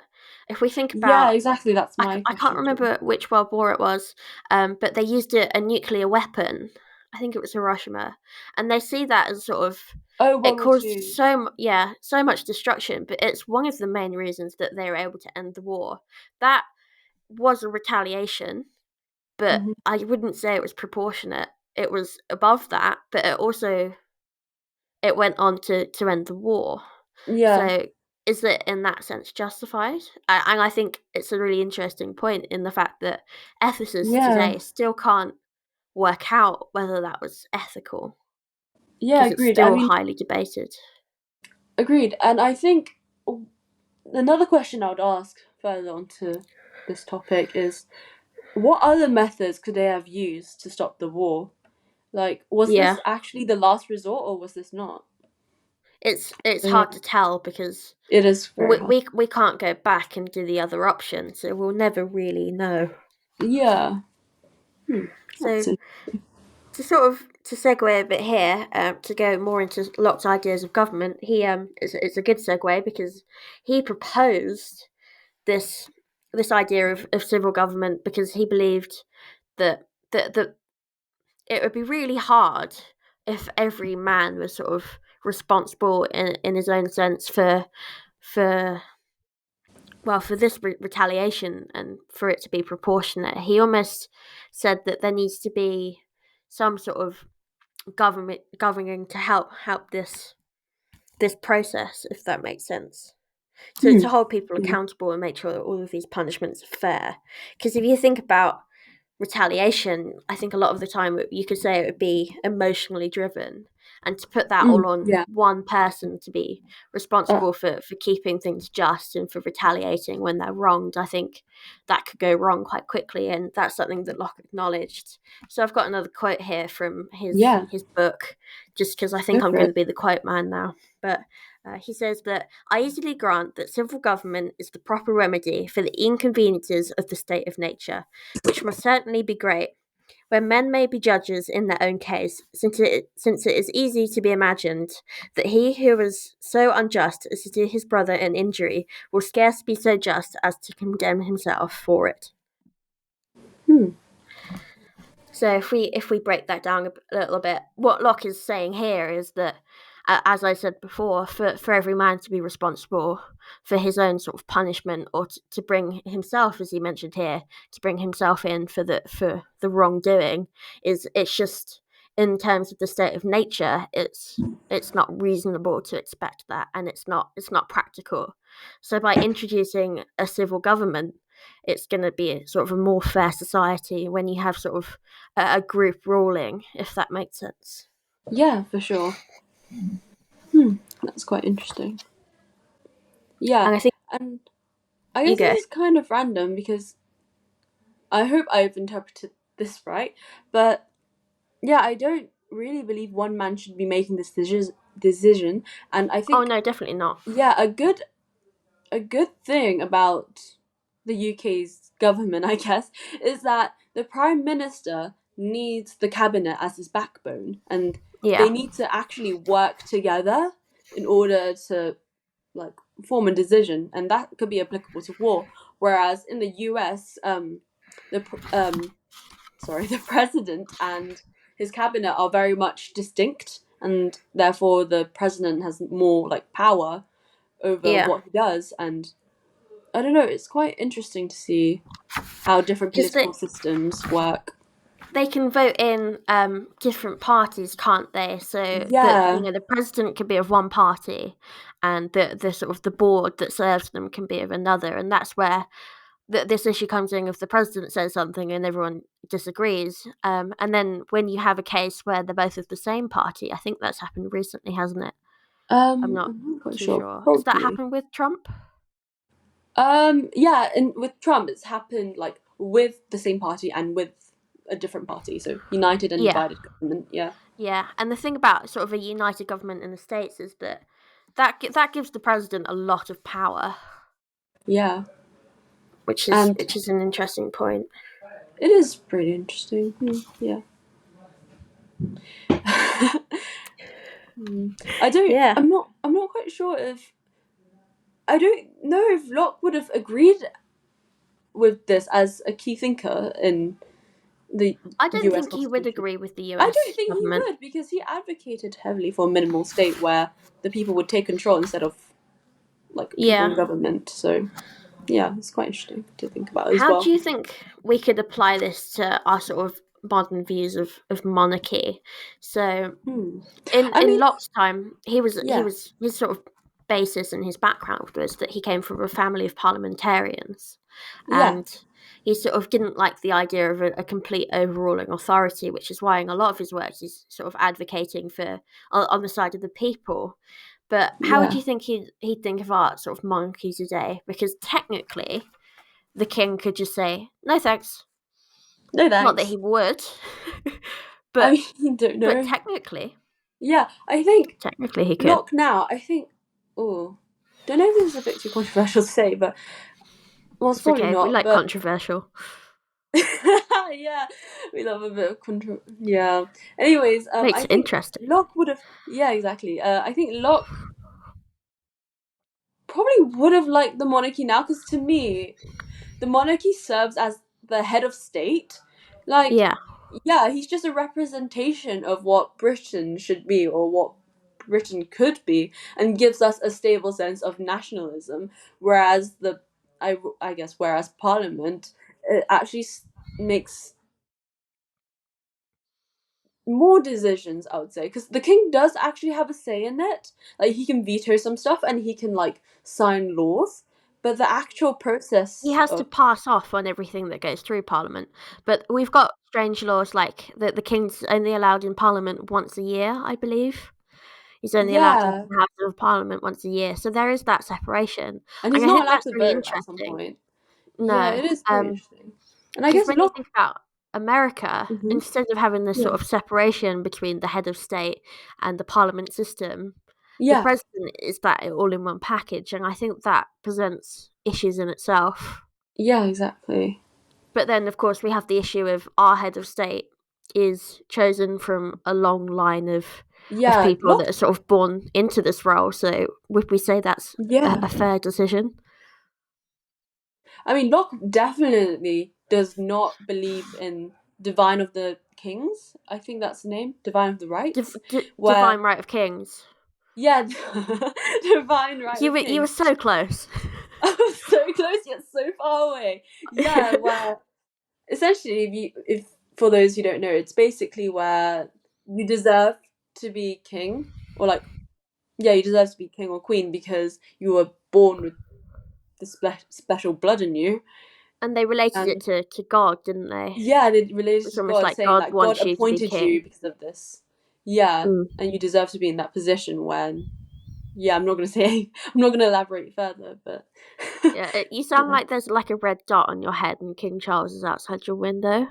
If we think about, yeah, exactly, that's my I can't remember which World War it was, but they used a nuclear weapon. I think it was Hiroshima, and they see that as sort of it caused so much destruction, but it's one of the main reasons that they were able to end the war. That was a retaliation, but I wouldn't say it was proportionate. It was above that, but it went on to end the war. Yeah. So is it in that sense justified? And I think it's a really interesting point in the fact that ethicists Yeah. today still can't work out whether that was ethical Yeah, because it's agreed. I still mean, highly debated. agreed. And I think another question I would ask further on to this topic is, what other methods could they have used to stop the war? Like, was Yeah, this actually the last resort, or was this not? it's Yeah, hard to tell because it is very hard. we can't go back and do the other option, so we'll never really know. Yeah. So That's it. to segue a bit here, to go more into Locke's ideas of government, it's a good segue because he proposed this this idea of civil government because he believed that it would be really hard if every man was sort of responsible in his own sense for for this retaliation and for it to be proportionate. He almost said that there needs to be some sort of government governing to help this process, if that makes sense. To hold people Hmm. accountable and make sure that all of these punishments are fair. Because if you think about retaliation, I think a lot of the time you could say it would be emotionally driven. And to put that all on Yeah. one person to be Uh, responsible for keeping things just and for retaliating when they're wronged, I think that could go wrong quite quickly. And that's something that Locke acknowledged. So I've got another quote here from yeah. his book, just because I Go think I'm for going it. to be the quote man now. But he says that I easily grant that civil government is the proper remedy for the inconveniences of the state of nature, which must certainly be great, where men may be judges in their own case, since it is easy to be imagined that he who was so unjust as to do his brother an injury will scarce be so just as to condemn himself for it. Hmm. So if we break that down a little bit, what Locke is saying here is that, as I said before, for every man to be responsible for his own sort of punishment, or to bring himself, as he mentioned here, to bring himself in for the wrongdoing, it's just in terms of the state of nature, it's not reasonable to expect that, and it's not practical. So by introducing a civil government, it's going to be sort of a more fair society when you have sort of a group ruling, if that makes sense. Yeah, for sure. That's quite interesting. Yeah, And I think and I you guess go. this is kind of random because I hope I've interpreted this right, but yeah, I don't really believe one man should be making this decision, and I Oh think no, definitely not. yeah, a good thing about the UK's government, I guess, is that the Prime Minister needs the cabinet as his backbone, and they Yeah, need to actually work together in order to like form a decision, and that could be applicable to war. Whereas in the US, the the president and his cabinet are very much distinct, and therefore the president has more like power over yeah, what he does. And I don't know, it's quite interesting to see how different because political systems work. they can vote in different parties, can't they? So that Yeah. the president can be of one party, and the sort of the board that serves them can be of another, and that's where this issue comes in if the president says something and everyone disagrees. And then when you have a case where they're both of the same party, I think that's happened recently, hasn't it? I'm not I'm not quite too sure. sure. Has that Probably. happened with Trump? Yeah, and with Trump, it's happened like with the same party and with a different party. So united and Yeah, divided government. Yeah. yeah. And the thing about sort of a united government in the states is that gives the president a lot of power, Yeah. And which is an interesting point. it is pretty interesting. Yeah. I don't. Yeah. I'm not quite sure if. I don't know if Locke would have agreed with this as a key thinker in the I don't U.S. think he would Constitution. agree with the I don't US think he government. would because he advocated heavily for a minimal state where the people would take control instead of like people in Yeah. government. So yeah, it's quite interesting to think about as How do well. you think we could apply this to our sort of modern views of monarchy? So Hmm. in I mean, Locke's time, he yeah, was his sort of basis and his background was that he came from a family of parliamentarians, Yeah. and he sort of didn't like the idea of a complete overruling authority, which is why in a lot of his works he's sort of advocating for on the side of the people. But how would Yeah. you think he'd think of our sort of monarchy today? Because technically, the king could just say, "No thanks." No Not that thanks. he would, I but mean, don't know. but technically Yeah, I think he could. Locke now, I think, oh, don't know if this is a bit too controversial to say, but, well, it's It's probably okay. We not, like but, controversial. yeah, we love a bit of yeah. Anyways, Makes I it think interesting. Locke would have, yeah, exactly. I think Locke probably would have liked the monarchy now, because to me, the monarchy serves as the head of state. Like, Yeah. yeah, he's just a representation of what Britain should be, or what Britain could be, and gives us a stable sense of nationalism. Whereas I guess, whereas Parliament, it actually makes more decisions, I would say, because the king does actually have a say in it. Like, he can veto some stuff, and he can, like, sign laws, but the actual He process has to of, pass off on everything that goes through Parliament. But we've got strange laws like that the King's only allowed in Parliament once a year, I believe. He's only allowed into yeah, the House of Parliament once a year. So there is that separation. and he's And I not think allowed that's to really vote at some interesting. point. Yeah, No. it is quite interesting. And I Because guess when you Locke. think about America, Mhm. instead of having this sort Yeah. of separation between the head of state and the parliament system, the Yeah. president is that all in one package, and I think that presents issues in itself. Yeah, exactly. But then, of course, we have the issue of our head of state is chosen from a long line of Yeah, people that Locke. are sort of born into this role. So would we say that's Yeah. a fair decision? I mean, Locke definitely does not believe in Divine of the Kings. I think that's the name, Divine of the Rights. Where, Divine right of kings. yeah, Divine Right of You were Kings. so close. I was so close yet so far away. Yeah, where essentially, if for those who don't know, it's basically where you deserve to be king, or like, yeah, you deserve to be king or queen because you were born with the special blood in you. And they related it And to God, didn't they? yeah, they related It's to almost God, like saying God that God wants you to be appointed you king. because of this. Yeah, Mm. and you deserve to be in that position when. Yeah, I'm not gonna say. I'm not gonna elaborate further, but Yeah, you sound yeah. like there's like a red dot on your head and King Charles is outside your window.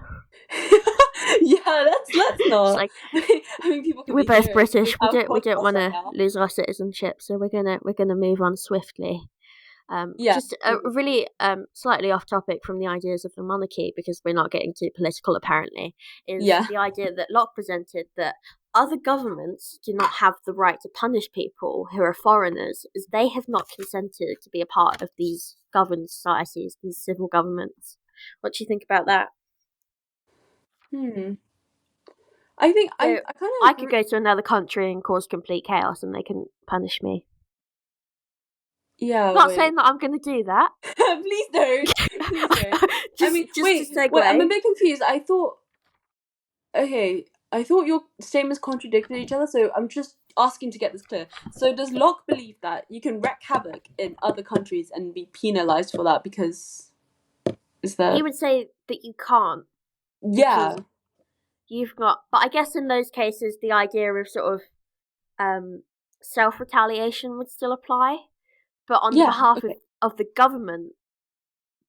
Yeah, let's It's not. like I mean, people could we're be both hearing British. our We don't podcast want right to now. lose our citizenship, so we're gonna move on swiftly. Yeah. Just really slightly off topic from the ideas of the monarchy because we're not getting too political apparently, is Yeah. the idea that Locke presented that other governments do not have the right to punish people who are foreigners as they have not consented to be a part of these governed societies, these civil governments. What do you think about that? Hmm. I think I So kind of I could agree. go to another country and cause complete chaos and they can punish me. Yeah. Not saying Wait. that I'm going to do that. Please don't. Please don't. I mean, just to wait. Wait. I'm a segue. bit confused. I thought. Okay. I thought your statements contradicted each other, so I'm just asking to get this clear. So does Locke believe that you can wreak havoc in other countries and be penalized for that because is He that? would say that you can't because Yeah. you've got. But I guess in those cases, the idea of sort of self retaliation would still apply. But on the Yeah. behalf Okay. of the government,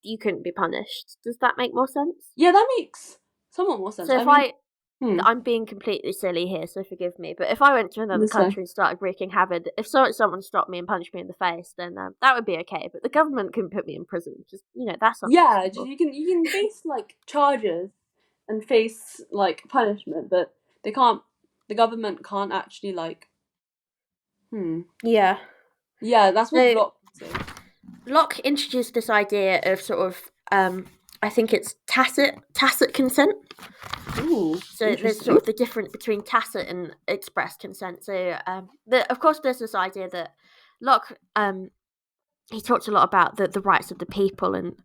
you couldn't be punished. Does that make more sense? Yeah, that makes somewhat more sense. So I if mean, hmm. I'm being completely silly here, so forgive me. But if I went to another This way. country and started wreaking havoc, if someone stopped me and punched me in the face, then that would be okay. But the government couldn't put me in prison. Just that's Yeah, just, unreasonable. you can face like charges and face like punishment, but they can't. The government can't actually like. Hmm. Yeah. Yeah, that's what So Locke would say. Locke introduced this idea of sort of I think it's tacit consent. Ooh, So there's interesting. sort of the difference between tacit and express consent. So of course there's this idea that Locke he talked a lot about the rights of the people and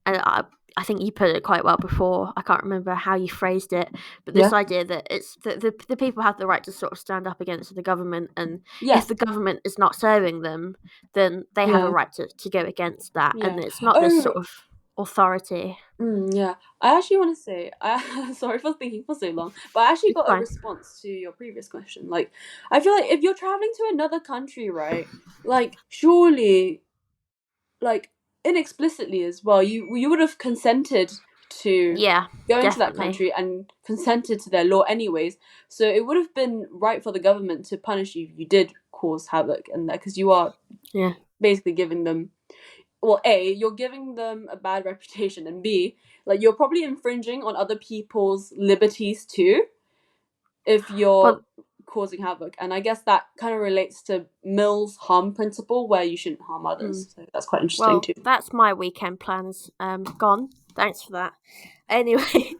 I think you put it quite well before. I can't remember how you phrased it, but this idea that it's the people have the right to sort of stand up against the government, and if the government is not serving them, then they have a right to go against that, and it's not this sort of authority. Yeah, I actually want to say, sorry for thinking for so long, but I actually It's got a fine. response to your previous question. Like, I feel like if you're traveling to another country, right, like, surely, like, inexplicitly as well, you would have consented to Yeah, go into that definitely. country and consented to their law anyways. So it would have been right for the government to punish you if you did cause havoc and that, because you are basically giving them, well, A, you're giving them a bad reputation, and B, like, you're probably infringing on other people's liberties too if you're causing havoc. And I guess that kind of relates to Mill's harm principle, where you shouldn't harm others. So that's quite interesting too. That's my weekend plans gone. Thanks for that. Anyway.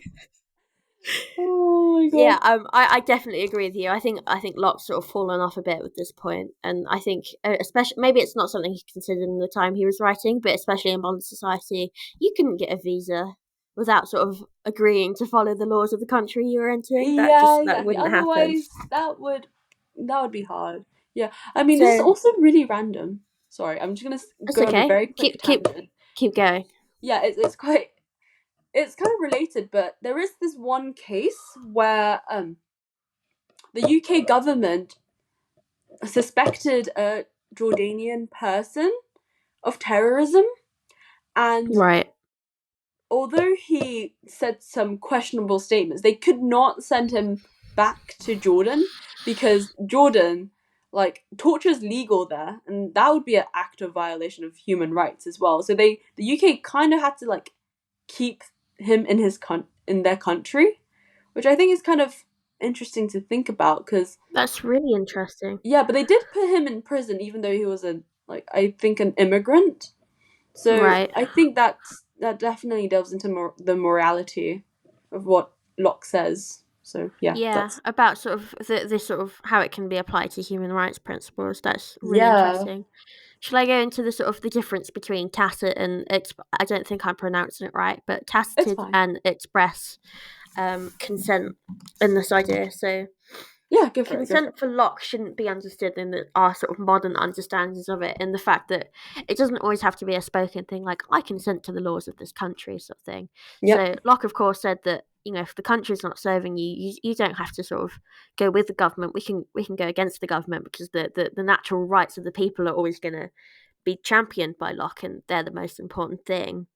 Oh my god. Yeah, I definitely agree with you. I think Locke's sort of fallen off a bit with this point, and I think especially maybe it's not something he considered in the time he was writing, but especially in modern society, you couldn't get a visa without sort of agreeing to follow the laws of the country you were entering. Yeah, That exactly. wouldn't happen. Otherwise, that would be hard. Yeah, I mean, this is So also really random. Sorry, I'm just gonna it's go on a okay. very quick tangent. Keep going. Yeah, it's kind of related, but there is this one case where the UK government suspected a Jordanian person of terrorism, and Right. although he said some questionable statements, they could not send him back to Jordan because Jordan, like, torture is legal there, and that would be an act of violation of human rights as well. So the UK kind of had to, like, keep him in in their country, which I think is kind of interesting to think about, because That's really interesting. yeah, but they did put him in prison even though he was I think an immigrant. So Right. I think that definitely delves into the morality of what Locke says. So yeah, about sort of this sort of how it can be applied to human rights principles. That's really yeah, interesting. Shall I go into the sort of the difference between tacit and I don't think I'm pronouncing it right, but it's tacited fine. and express consent in this idea. So Yeah, go for it. consent for Locke shouldn't be understood in our sort of modern understandings of it, in the fact that it doesn't always have to be a spoken thing, like I consent to the laws of this country sort of thing. Yep. So Locke, of course, said that if the country's not serving you don't have to sort of go with the government. We can go against the government because the natural rights of the people are always going to be championed by Locke, and they're the most important thing.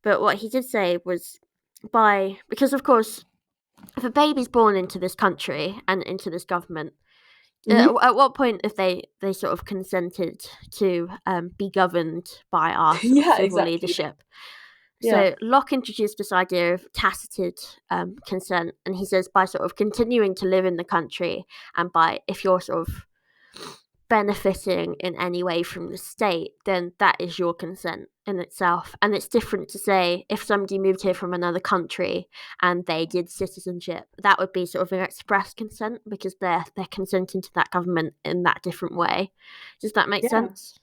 But what he did say was because of course, if a baby's born into this country and into this government, at what point if they sort of consented to be governed by our sort of Yeah, civil exactly. leadership? Yeah. So Locke introduced this idea of tacited consent, and he says by sort of continuing to live in the country, and by if you're sort of benefiting in any way from the state, then that is your consent in itself. And it's different to say if somebody moved here from another country and they did citizenship, that would be sort of an express consent because they're consenting to that government in that different way. Does that make sense?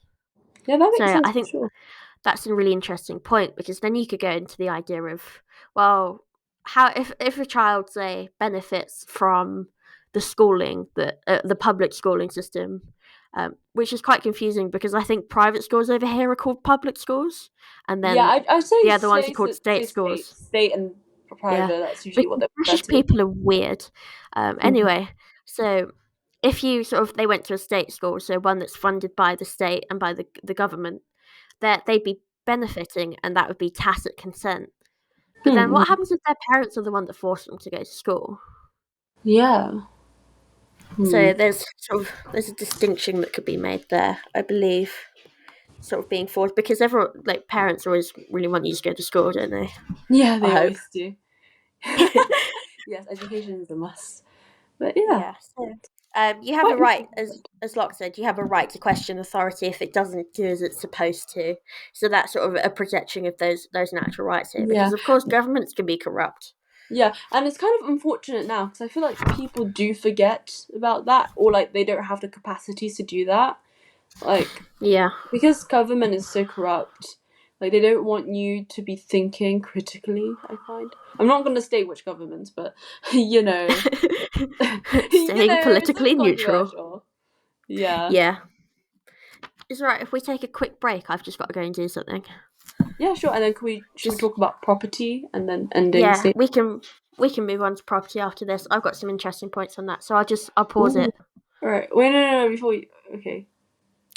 Yeah, that makes So sense. I think sure. that's a really interesting point, because then you could go into the idea of, well, how if a child, say, benefits from the schooling, the public schooling system, which is quite confusing because I think private schools over here are called public schools, and then Yeah, I'd say the other ones are called state schools. state and Yeah, private. That's usually what because they're referred British to. people are weird. Anyway, so if you sort of they went to a state school, so one that's funded by the state and by the government, that they'd be benefiting, and that would be tacit consent. But then what happens if their parents are the one that forced them to go to school? Yeah. So there's a distinction that could be made there, I believe, sort of being forced, because everyone, like, parents always really want you to go to school, don't they? Yeah, they I hope. always do. Yes, education is a must. But yeah. So you have a right, as Locke said, you have a right to question authority if it doesn't do as it's supposed to. So that's sort of a protection of those natural rights here, because of course governments can be corrupt. Yeah, and it's kind of unfortunate now because I feel like people do forget about that, or like they don't have the capacities to do that. Like, yeah, because government is so corrupt, Like, they don't want you to be thinking critically, I find. I'm not going to state which government, but, you know. Staying politically it's neutral. controversial. Yeah. Yeah. It's alright if we take a quick break. I've just got to go and do something. Yeah, sure. And then should we talk about property and then ending state? We can move on to property after this. I've got some interesting points on that, so I'll pause it. All right. Wait, no, before you. Okay.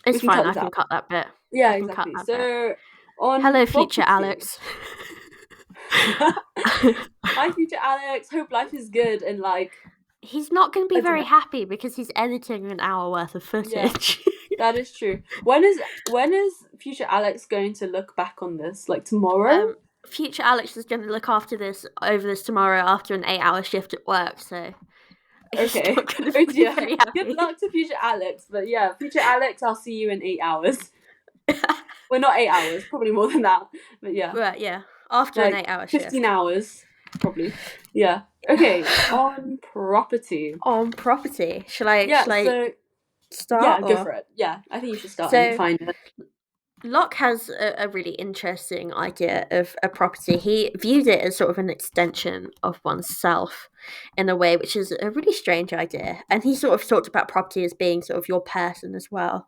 It's fine. I can cut that bit. Yeah, exactly. So on hello, property. future Alex. Hi, future Alex. Hope life is good and like. He's not going to be very happy because he's editing an hour worth of footage. Yeah, that is true. When is future Alex going to look back on this? Like tomorrow? Future Alex is going to look over this tomorrow after an 8-hour shift at work. So. Okay. Oh dear. Good luck to future Alex. But yeah, future Alex, I'll see you in 8 hours. Well, not 8 hours, probably more than that. But yeah. Right, yeah. After an 8-hour shift. 15 hours, probably. Yeah. Okay. On property. Shall I start? Yeah, go for it. Yeah, I think you should start and find it. Locke has a really interesting idea of a property. He viewed it as sort of an extension of oneself in a way, which is a really strange idea. And he sort of talked about property as being sort of your person as well.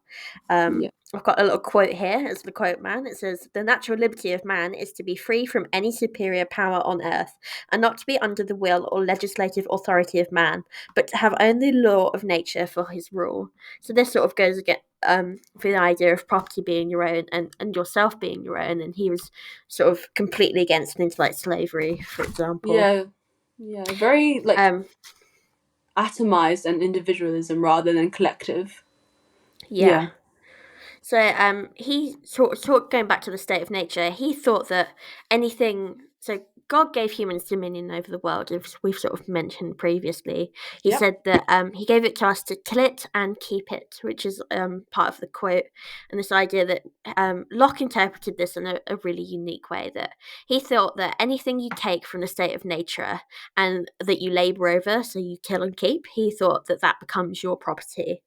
I've got a little quote here as the quote man. It says, "The natural liberty of man is to be free from any superior power on earth, and not to be under the will or legislative authority of man, but to have only the law of nature for his rule." So this sort of goes again for the idea of property being your own and yourself being your own. And he was sort of completely against things like slavery, for example. Yeah, very like atomized and individualism rather than collective. Yeah. So he sort of going back to the state of nature, he thought that anything. So God gave humans dominion over the world, as we've sort of mentioned previously. He said that he gave it to us to till it and keep it, which is part of the quote. And this idea that Locke interpreted this in a really unique way, that he thought that anything you take from the state of nature and that you labour over, so you till and keep, he thought that becomes your property.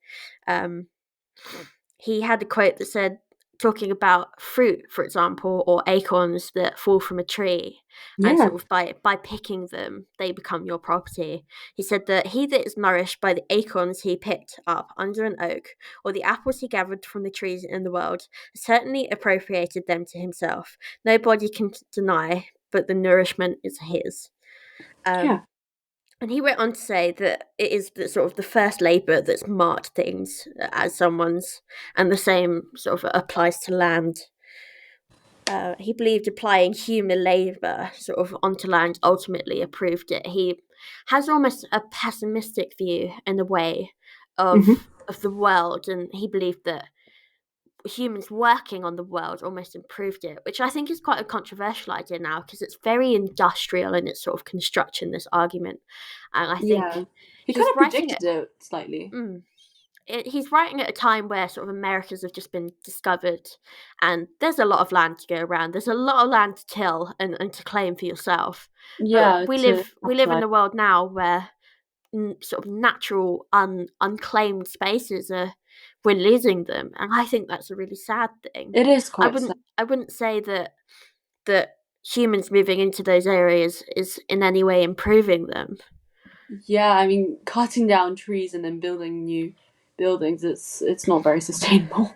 He had a quote that said, talking about fruit, for example, or acorns that fall from a tree, and sort of by picking them, they become your property. He said that he that is nourished by the acorns he picked up under an oak, or the apples he gathered from the trees in the world, certainly appropriated them to himself. Nobody can deny, but the nourishment is his. And he went on to say that it is the sort of the first labour that's marked things as someone's, and the same sort of applies to land. He believed applying human labour sort of onto land ultimately approved it. He has almost a pessimistic view in a way of the world, and he believed that humans working on the world almost improved it, which I think is quite a controversial idea now because it's very industrial in its sort of construction, this argument. And I think he kind of predicted it slightly. He's writing at a time where sort of Americas have just been discovered, and there's a lot of land to go around. There's a lot of land to till and to claim for yourself. But we live in a world now where sort of natural unclaimed spaces we're losing them, and I think that's a really sad thing. It is quite sad. I wouldn't say that humans moving into those areas is in any way improving them. Yeah, I mean, cutting down trees and then building new buildings, it's not very sustainable.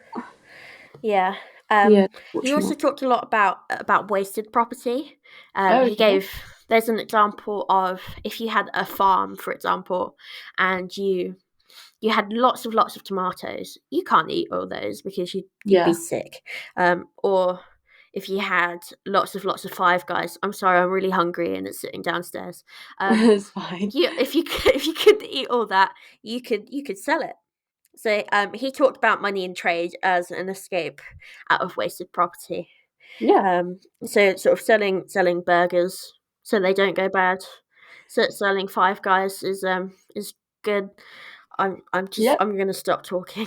Yeah. He also talked a lot about wasted property. There's an example of if you had a farm, for example, and you had lots of tomatoes, you can't eat all those because you'd be sick. Or if you had lots of Five Guys, I'm sorry, I'm really hungry and it's sitting downstairs. It's fine. If you could eat all that, you could sell it. So he talked about money and trade as an escape out of wasted property. Yeah. So sort of selling burgers so they don't go bad. So selling Five Guys is good. I'm gonna stop talking.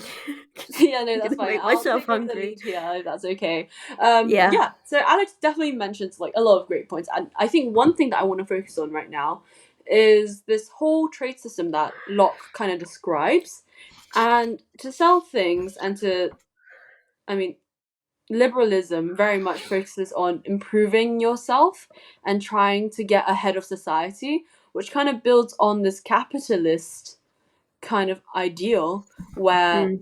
Yeah, no, that's fine. Make myself hungry. Yeah, that's okay. So Alex definitely mentions like a lot of great points, and I think one thing that I want to focus on right now is this whole trade system that Locke kind of describes, and to sell things and to, I mean, liberalism very much focuses on improving yourself and trying to get ahead of society, which kind of builds on this capitalist kind of ideal where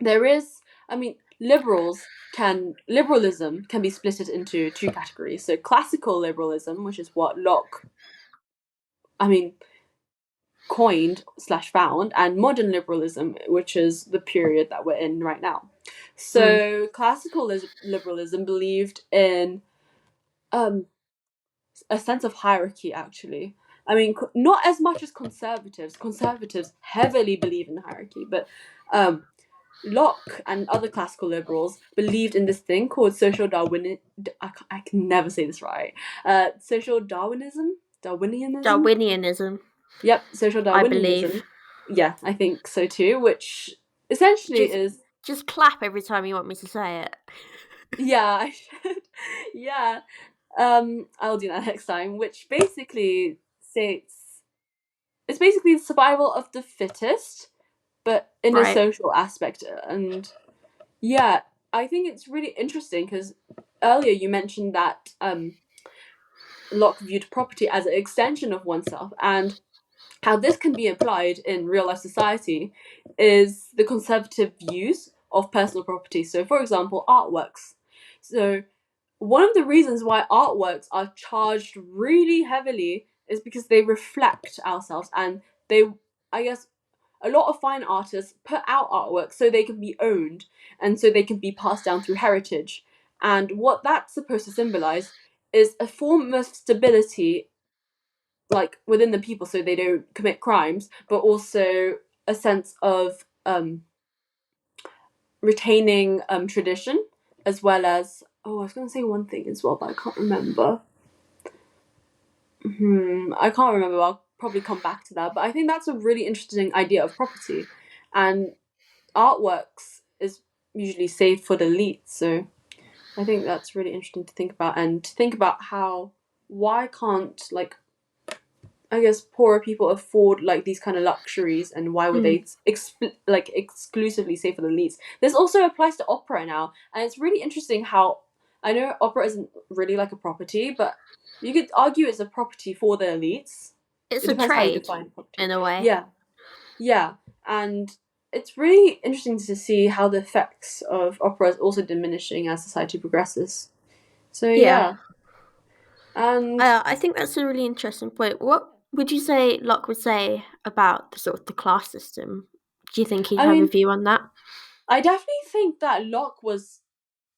there is, I mean, liberalism can be splitted into two categories. So classical liberalism, which is what Locke, I mean, coined slash found, and modern liberalism, which is the period that we're in right now. So classical liberalism believed in a sense of hierarchy, actually. I mean, not as much as conservatives. Conservatives heavily believe in hierarchy, but Locke and other classical liberals believed in this thing called social Darwin. I can never say this right. Social Darwinianism. Yep, social Darwinianism. I believe. Yeah, I think so too. Which essentially is just clap every time you want me to say it. Yeah, I should. Yeah, I'll do that next time. Which basically states it's basically the survival of the fittest, but in a social aspect. And yeah, I think it's really interesting because earlier you mentioned that Locke viewed property as an extension of oneself, and how this can be applied in real life society is the conservative views of personal property. So, for example, artworks. So, one of the reasons why artworks are charged really heavily is because they reflect ourselves, and I guess, a lot of fine artists put out artwork so they can be owned and so they can be passed down through heritage. And what that's supposed to symbolize is a form of stability, like within the people, so they don't commit crimes, but also a sense of retaining tradition, as well as I was going to say one thing as well, but I can't remember. I can't remember. I'll probably come back to that. But I think that's a really interesting idea of property, and artworks is usually saved for the elite. So I think that's really interesting to think about, and to think about why can't, like, I guess, poorer people afford like these kind of luxuries, and why would they exclusively say for the elites? This also applies to opera now, and it's really interesting how I know opera isn't really like a property, but you could argue it's a property for the elites. It's It a depends how you trade, define property. in a way. Yeah, and it's really interesting to see how the effects of opera is also diminishing as society progresses. So yeah. And I think that's a really interesting point. What would you say Locke would say about the sort of the class system? Do you think he'd have a view on that? I definitely think that Locke was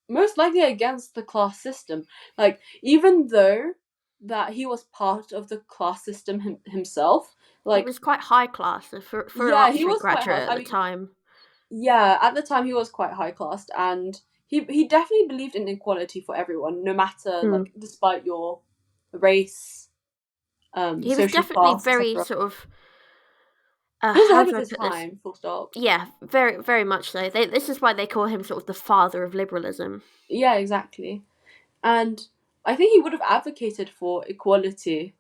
most likely against the class system. Like, even though that he was part of the class system himself, like, he was quite high class for an he Oxford was quite high. graduate at the time. Yeah, at the time he was quite high classed, and he definitely believed in equality for everyone, no matter like despite your race, he was social definitely class, very etc. sort of. He was How ahead do of I his put this? time, full stop. Yeah, very, very much so. This is why they call him sort of the father of liberalism. Yeah, exactly. And I think he would have advocated for equality,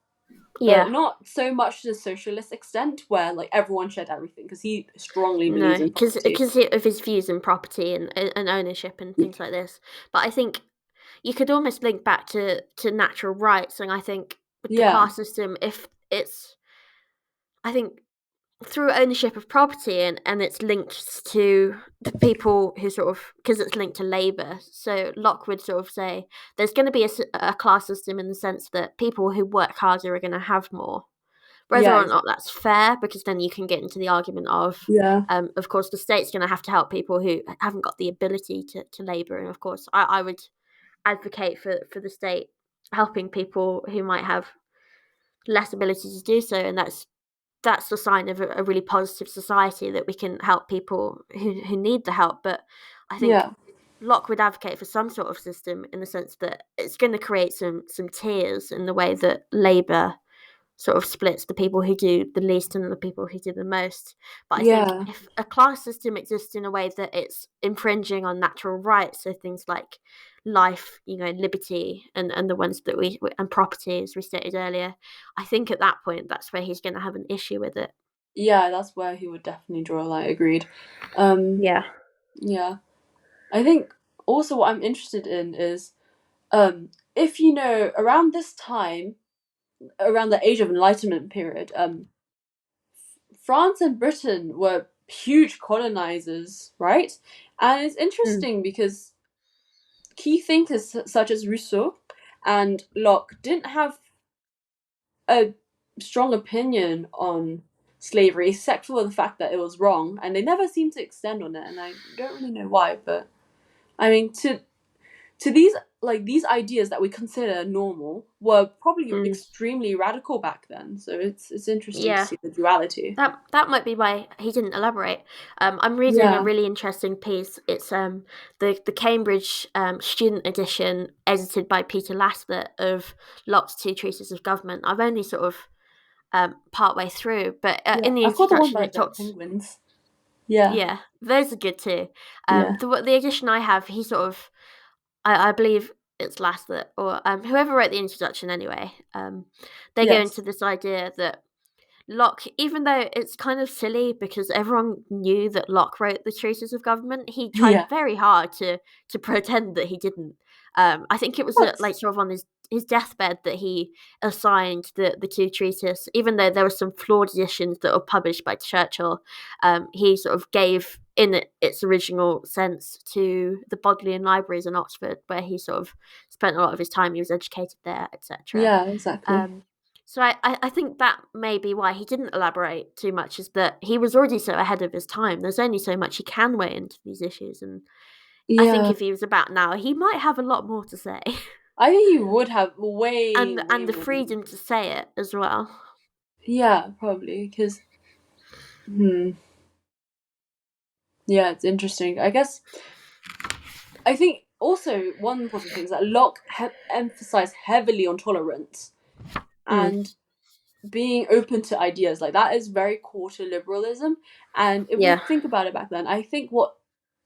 but not so much to the socialist extent where like everyone shared everything, because he strongly believes in property. Because of his views in property and ownership and things like this. But I think you could almost link back to natural rights, and I think with the class system, if it's, I think through ownership of property and it's linked to the people who sort of, because it's linked to labour. So Locke would sort of say there's going to be a class system in the sense that people who work harder are going to have more. Whether or not that's fair, because then you can get into the argument of course, the state's going to have to help people who haven't got the ability to labour. And of course, I would advocate for the state helping people who might have less ability to do so. And that's the sign of a really positive society, that we can help people who need the help. But I think Locke would advocate for some sort of system in the sense that it's going to create some tiers in the way that labour sort of splits the people who do the least and the people who do the most. But I think if a class system exists in a way that it's infringing on natural rights, so things like life, liberty, and the ones that and property, as we stated earlier, I think at that point that's where he's going to have an issue with it. Yeah, that's where he would definitely draw a line. Agreed. Yeah. Yeah. I think also what I'm interested in is, if around this time, around the Age of Enlightenment period, France and Britain were huge colonizers, right? And it's interesting because key thinkers such as Rousseau and Locke didn't have a strong opinion on slavery, except for the fact that it was wrong, and they never seemed to extend on it, and I don't really know why. But I mean, to these ideas that we consider normal were probably extremely radical back then. So it's interesting to see the duality. That might be why he didn't elaborate. I'm reading a really interesting piece. It's the Cambridge student edition, edited by Peter Lascett, of Locke's Two Treatises of Government. I've only sort of part way through, but in the I've got the one introduction by it talks. Penguins. Yeah, those are good too. The edition I have, he sort of, I believe it's Lascett or whoever wrote the introduction anyway. They go into this idea that Locke, even though it's kind of silly because everyone knew that Locke wrote the Treatise of Government, he tried very hard to pretend that he didn't. I think it was like sort of on his deathbed that he assigned the two treatises, even though there were some flawed editions that were published by Churchill. He sort of gave in its original sense to the Bodleian Libraries in Oxford, where he sort of spent a lot of his time. He was educated there, etc. Yeah, exactly. So I think that may be why he didn't elaborate too much, is that he was already so ahead of his time. There's only so much he can weigh into these issues, and I think if he was about now, he might have a lot more to say. I think he would have way and way the more freedom to say it as well. Yeah, probably, because yeah, it's interesting. I guess I think also one important thing is that Locke emphasized heavily on tolerance and being open to ideas. Like, that is very core to liberalism. And if we think about it back then, I think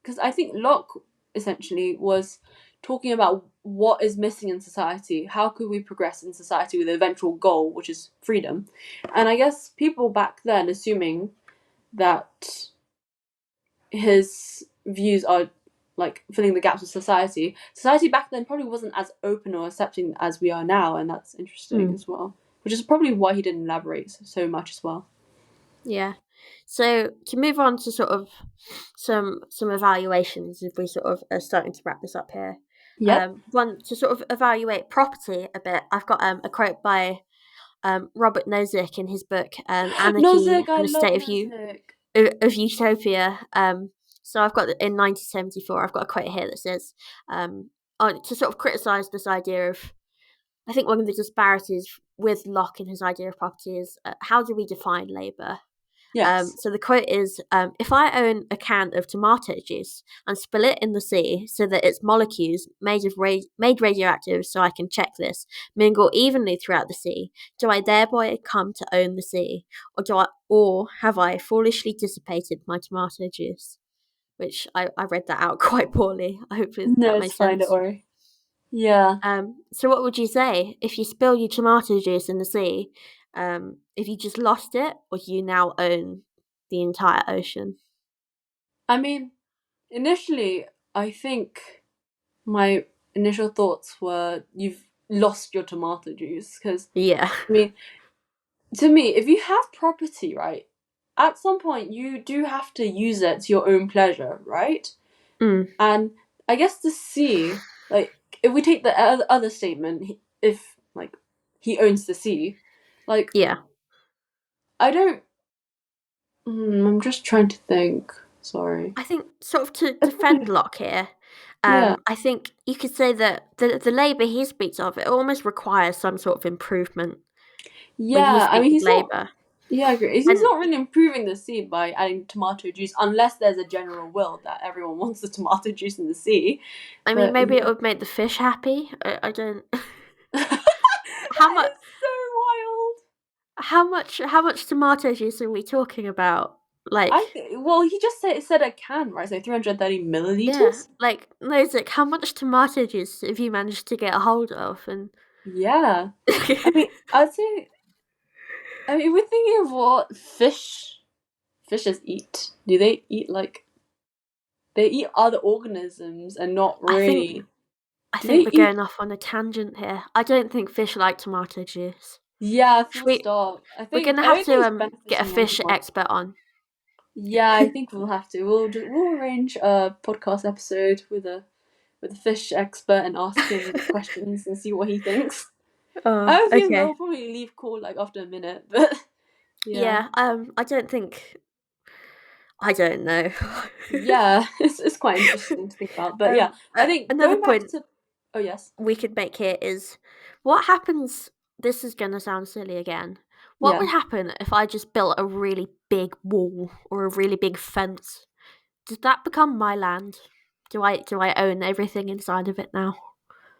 because I think Locke essentially was talking about what is missing in society. How could we progress in society with the eventual goal, which is freedom? And I guess people back then, assuming that his views are like filling the gaps of society back then probably wasn't as open or accepting as we are now, and that's interesting as well, which is probably why he didn't elaborate so much as well. So to move on to sort of some evaluations, if we sort of are starting to wrap this up here. One, to sort of evaluate property a bit, I've got a quote by Robert Nozick in his book Anarchy Nozick, and the State of Utopia. So I've got in 1974, I've got a quote here that says, to sort of criticise this idea of, I think one of the disparities with Locke in his idea of property is how do we define labour? So the quote is, if I own a can of tomato juice and spill it in the sea so that its molecules, made radioactive so I can check this, mingle evenly throughout the sea, do I thereby come to own the sea? Or have I foolishly dissipated my tomato juice? Which I read that out quite poorly. I hope that made sense. Don't worry. Yeah. So what would you say if you spill your tomato juice in the sea? If you just lost it, or do you now own the entire ocean? I mean, initially, I think my initial thoughts were you've lost your tomato juice, because I mean, to me, if you have property, right, at some point you do have to use it to your own pleasure, right? And I guess the sea, like, if we take the other statement, if like he owns the sea, like, I don't. I'm just trying to think. Sorry. I think sort of to defend Locke here, I think you could say that the labour he speaks of, it almost requires some sort of improvement. Yeah, I mean, he's labour. Not, yeah, I agree. He's not really improving the sea by adding tomato juice, unless there's a general will that everyone wants the tomato juice in the sea. I mean, maybe it would make the fish happy. I don't. How much? So wild. How much tomato juice are we talking about? Like, he just said a can, right? So 330 milliliters. Yeah, like how much tomato juice have you managed to get a hold of? And yeah, I mean, I'd say. I mean, we're thinking of what fishes eat. Do they eat like they eat other organisms and not really. I Do think they we're eat? going off on a tangent here. I don't think fish like tomato juice. Yeah, Should full stop. we're I gonna have don't think it's to get a benefiting fish anyone. expert on. Yeah, I think we'll have to. We'll arrange a podcast episode with a fish expert and ask him questions and see what he thinks. I Oh, have a feeling okay. they'll probably leave call like after a minute, but yeah. Yeah. I don't think. I don't know. Yeah, it's quite interesting to think about. But yeah, I think Another going back point to oh yes. we could make here is what happens. This is gonna sound silly again. What Yeah. would happen if I just built a really big wall or a really big fence? Does that become my land? Do I own everything inside of it now?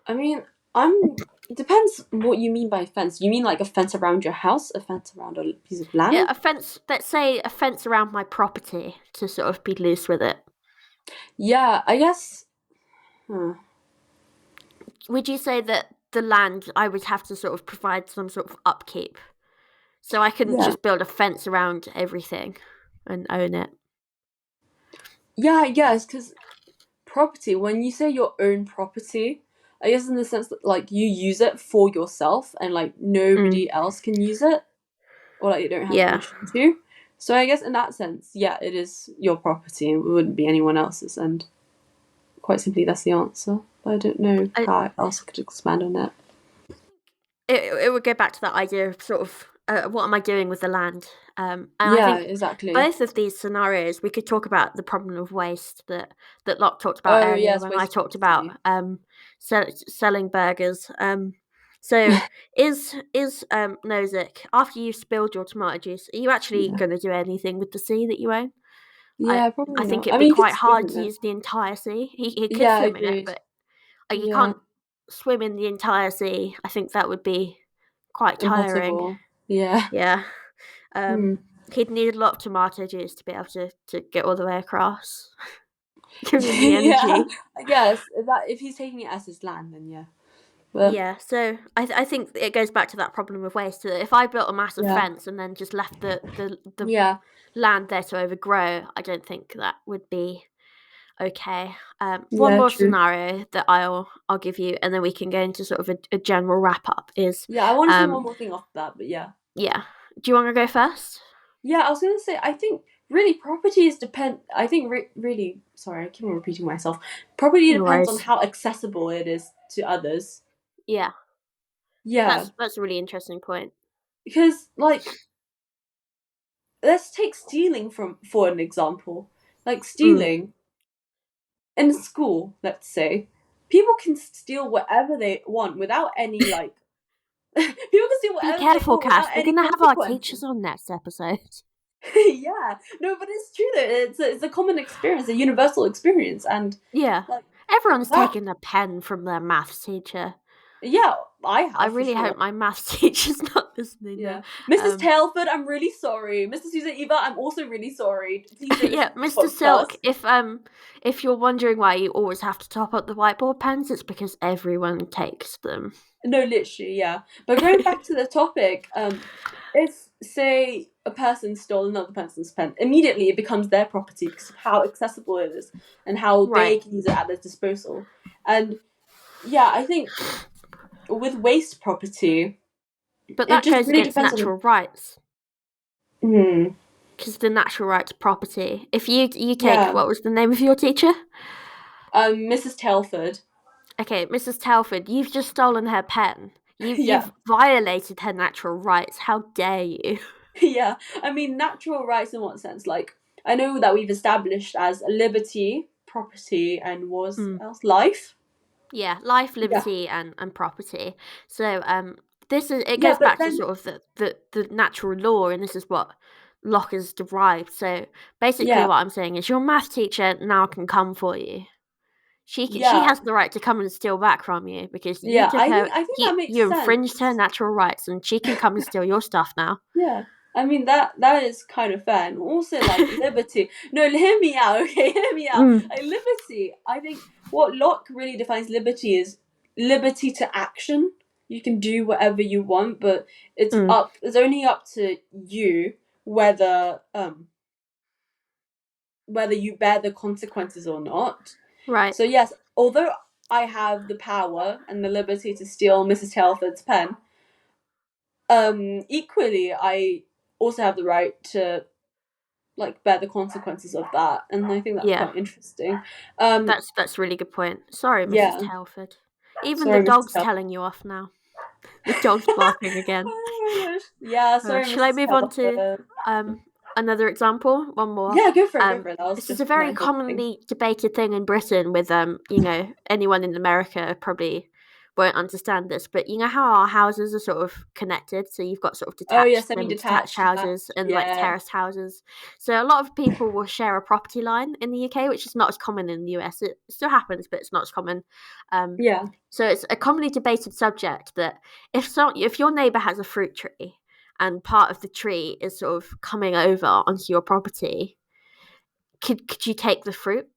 I mean, it depends what you mean by fence. You mean like a fence around your house, a fence around a piece of Yeah, land? a fence. Let's say a fence around my property to sort of be loose with it. Yeah, I guess. Would you say that the land I would have to sort of provide some sort of upkeep, so I couldn't Yeah. just build a fence around everything and own it? Yeah, I guess because property. When you say your own property, I guess in the sense that like you use it for yourself and like nobody else can use it, or like you don't have Yeah. permission to. So I guess in that sense, yeah, it is your property and it wouldn't be anyone else's. And quite simply, that's the answer. But I don't know how else I could expand on that. It would go back to that idea of sort of what am I doing with the land? And I Yeah, think exactly. both of these scenarios, we could talk about the problem of waste that Locke talked about Oh earlier yes, when I waste talked about property. selling burgers. So is Nozick, after you've spilled your tomato juice, are you actually Yeah. going to do anything with the sea that you own? Yeah, probably I think not. it'd I be mean, you could quite swim hard in to it. use the entire sea. He could Yeah, swim in it, agreed. but you Yeah, can't swim in the entire sea. I think that would be quite tiring. impossible. Yeah. Yeah. Hmm. He'd need a lot of tomato juice to be able to get all the way across. Give him the Yeah, energy. I guess if he's taking it as his land, then yeah. But Yeah, so I think it goes back to that problem of waste. That if I built a massive yeah, fence and then just left the yeah, land there to overgrow, I don't think that would be okay. One yeah, more true. scenario that I'll give you, and then we can go into sort of a general wrap up. Is Yeah, I want to say one more thing off that, but yeah. yeah. Do you want to go first? Yeah, I was gonna say I think really properties depend. I think really sorry, I keep on repeating myself. Property No depends on worries. how accessible it is to others. Yeah, Yeah, that's a really interesting point. because like let's take stealing for an example. Like stealing in school, let's say, people can steal whatever they want without any like. People can steal Be whatever they careful, want Cass. without We're any gonna have our consequences. teachers on next episode. Yeah, no, but it's true that it's a common experience, a universal experience, and Yeah, like everyone's that. taken a pen from their maths teacher. Yeah, I I have for really sure. hope my maths teacher's not listening Yeah, now. Mrs. Tailford, I'm really sorry. Mr. Susan Eva, I'm also really sorry. Please don't listen Yeah, to this Mr. Silk. podcast. If you're wondering why you always have to top up the whiteboard pens, it's because everyone takes them. No, literally, yeah. But going back to the topic, if say a person stole another person's pen, immediately it becomes their property because of how accessible it is and how they Right. can use it at their disposal. And yeah, I think with waste property, But it that just goes really against depends on natural rights. the. Because the natural right to property. If you take, Yeah. what was the name of your teacher? Mrs. Tailford. Okay, Mrs. Telford, you've just stolen her pen. Yeah. You've violated her natural rights. How dare you? Yeah. I mean, natural rights in what sense? Like, I know that we've established as liberty, property, and was else life. Yeah, life, Yeah. liberty, and property. So this is it Yeah, goes but back to then sort of the natural law, and this is what Locke has derived. So basically, yeah, what I'm saying is, your math teacher now can come for you. She yeah, has the right to come and steal back from you because you yeah. took her, I think that makes you infringed her sense. natural rights, and she can come and steal your stuff now. Yeah. I mean that is kind of fair, and also like liberty. No, hear me out, okay? Hear me out. Like liberty. I think what Locke really defines liberty is liberty to action. You can do whatever you want, but it's up. It's only up to you whether whether you bear the consequences or not. Right. So yes, although I have the power and the liberty to steal Mrs. Telford's pen, equally I also have the right to like bear the consequences of that, and I think that's quite interesting. That's a really good point. Sorry, Mrs. Yeah. Telford. Even Sorry, the Mrs. dog's Telford. telling you off now. The dog's barking again. Oh my gosh. Yeah, sorry, Shall I Mrs. move on to another example? One more. Yeah, go for it. Go for it. That was This just is a very my whole thing. commonly debated thing in Britain with anyone in America probably won't understand this, but you know how our houses are sort of connected, so you've got sort of detached, semi-detached houses and like terraced houses. So a lot of people will share a property line in the UK, which is not as common in the US. It still happens, but it's not as common. So it's a commonly debated subject that if your neighbour has a fruit tree and part of the tree is sort of coming over onto your property, could you take the fruit?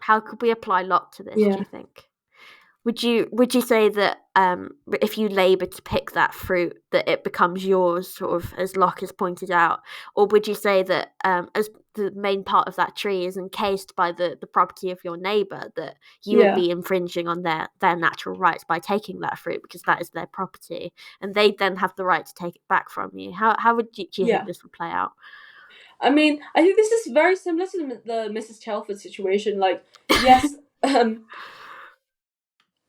How could we apply Locke to this, do you think? Would you say that if you labour to pick that fruit, that it becomes yours, sort of as Locke has pointed out, or would you say that as the main part of that tree is encased by the property of your neighbour, that you would be infringing on their natural rights by taking that fruit because that is their property, and they then have the right to take it back from you? How would do you think this would play out? I mean, I think this is very similar to the Mrs. Telford situation. Like, yes,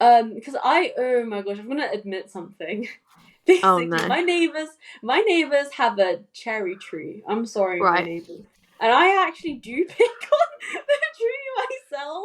because oh my gosh, I'm gonna admit something. Basically, oh, no. my neighbors have a cherry tree. I'm sorry, right. my neighbors, and I actually do pick on the tree myself,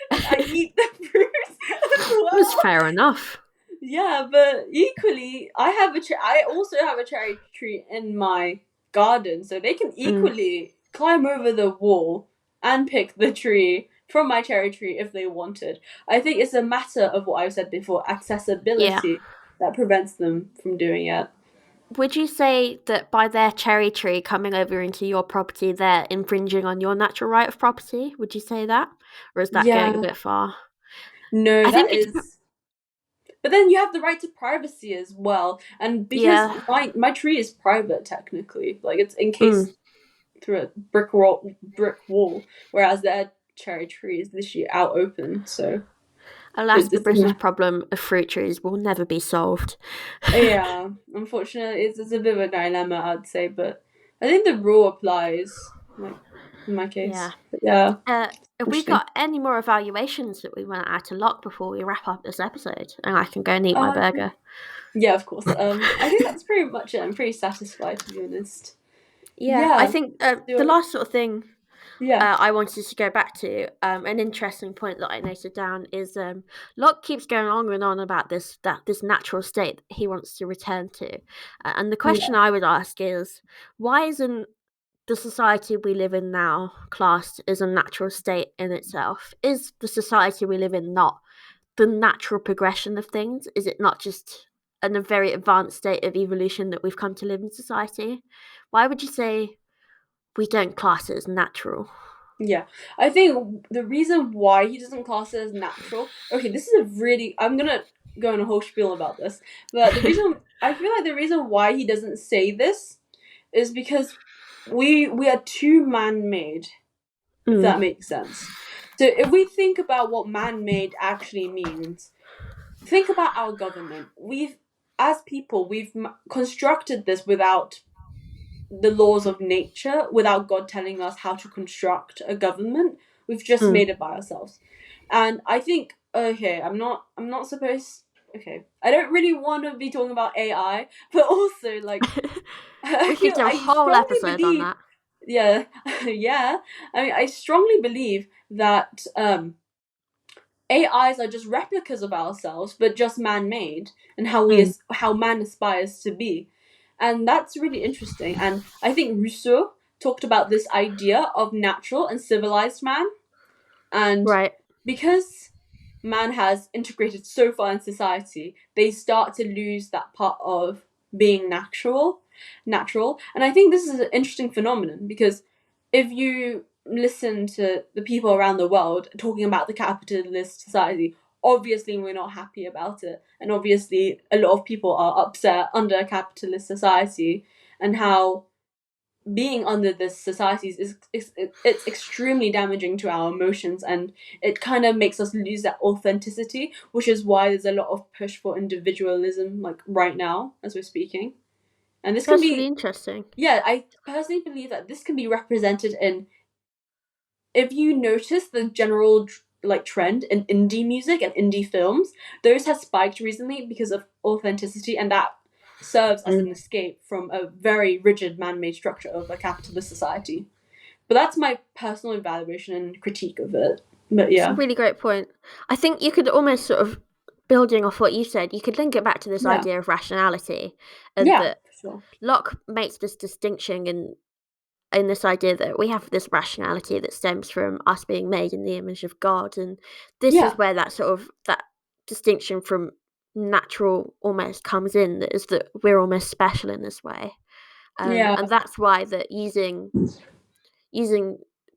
and I eat the fruit as well. That's fair enough. Yeah, but equally, I also have a cherry tree in my garden, so they can equally climb over the wall and pick the tree from my cherry tree if they wanted. I think it's a matter of what I've said before, accessibility, that prevents them from doing it. Would you say that by their cherry tree coming over into your property, they're infringing on your natural right of property? Would you say that? Or is that going a bit far? No, I think but then you have the right to privacy as well. And because my tree is private technically, like it's encased through a brick wall, whereas their cherry tree is literally out open. So, alas, the British problem of fruit trees will never be solved. Yeah, unfortunately, it's a bit of a dilemma, I'd say, but I think the rule applies, like in my case. Yeah. But yeah. Have we got any more evaluations that we want to add to Locke before we wrap up this episode? And I can go and eat my burger. Yeah, of course. I think that's pretty much it. I'm pretty satisfied, to be honest. Yeah. I think the last sort of thing I wanted to go back to, an interesting point that I noted down is Locke keeps going on and on about this natural state that he wants to return to. And the question I would ask is, why isn't the society we live in now classed as a natural state in itself? Is the society we live in not the natural progression of things? Is it not just in a very advanced state of evolution that we've come to live in society? Why would you say we don't class it as natural? Yeah, I think the reason why he doesn't class it as natural. Okay, this is I'm gonna go on a whole spiel about this, but the reason I feel like the reason why he doesn't say this is because we are too man-made. If that makes sense. So if we think about what man-made actually means, think about our government. As people, we've constructed this without the laws of nature, without God telling us how to construct a government. We've just made it by ourselves. And I think, okay, I'm not supposed, okay, I don't really want to be talking about AI, but also like we could do a whole episode on that. Yeah. I mean, I strongly believe that AIs are just replicas of ourselves, but just man-made, and how man aspires to be. And that's really interesting. And I think Rousseau talked about this idea of natural and civilized man. And because man has integrated so far in society, they start to lose that part of being natural. And I think this is an interesting phenomenon, because if you listen to the people around the world talking about the capitalist society, obviously we're not happy about it, and obviously a lot of people are upset under a capitalist society and how being under this society it's extremely damaging to our emotions, and it kind of makes us lose that authenticity, which is why there's a lot of push for individualism like right now as we're speaking. And this can That's really be, interesting. yeah, I personally believe that this can be represented in, if you notice the general like trend in indie music and indie films, those have spiked recently because of authenticity, and that serves as an escape from a very rigid man-made structure of a capitalist society. But that's my personal evaluation and critique of it. But It's a yeah. really great point. I think you could almost sort of, building off what you said, you could link it back to this Yeah. idea of rationality, and Yeah, that for sure. Locke makes this distinction in this idea that we have this rationality that stems from us being made in the image of God, and this Yeah. is where that sort of that distinction from natural almost comes in. That is that we're almost special in this way, Yeah. and that's why that using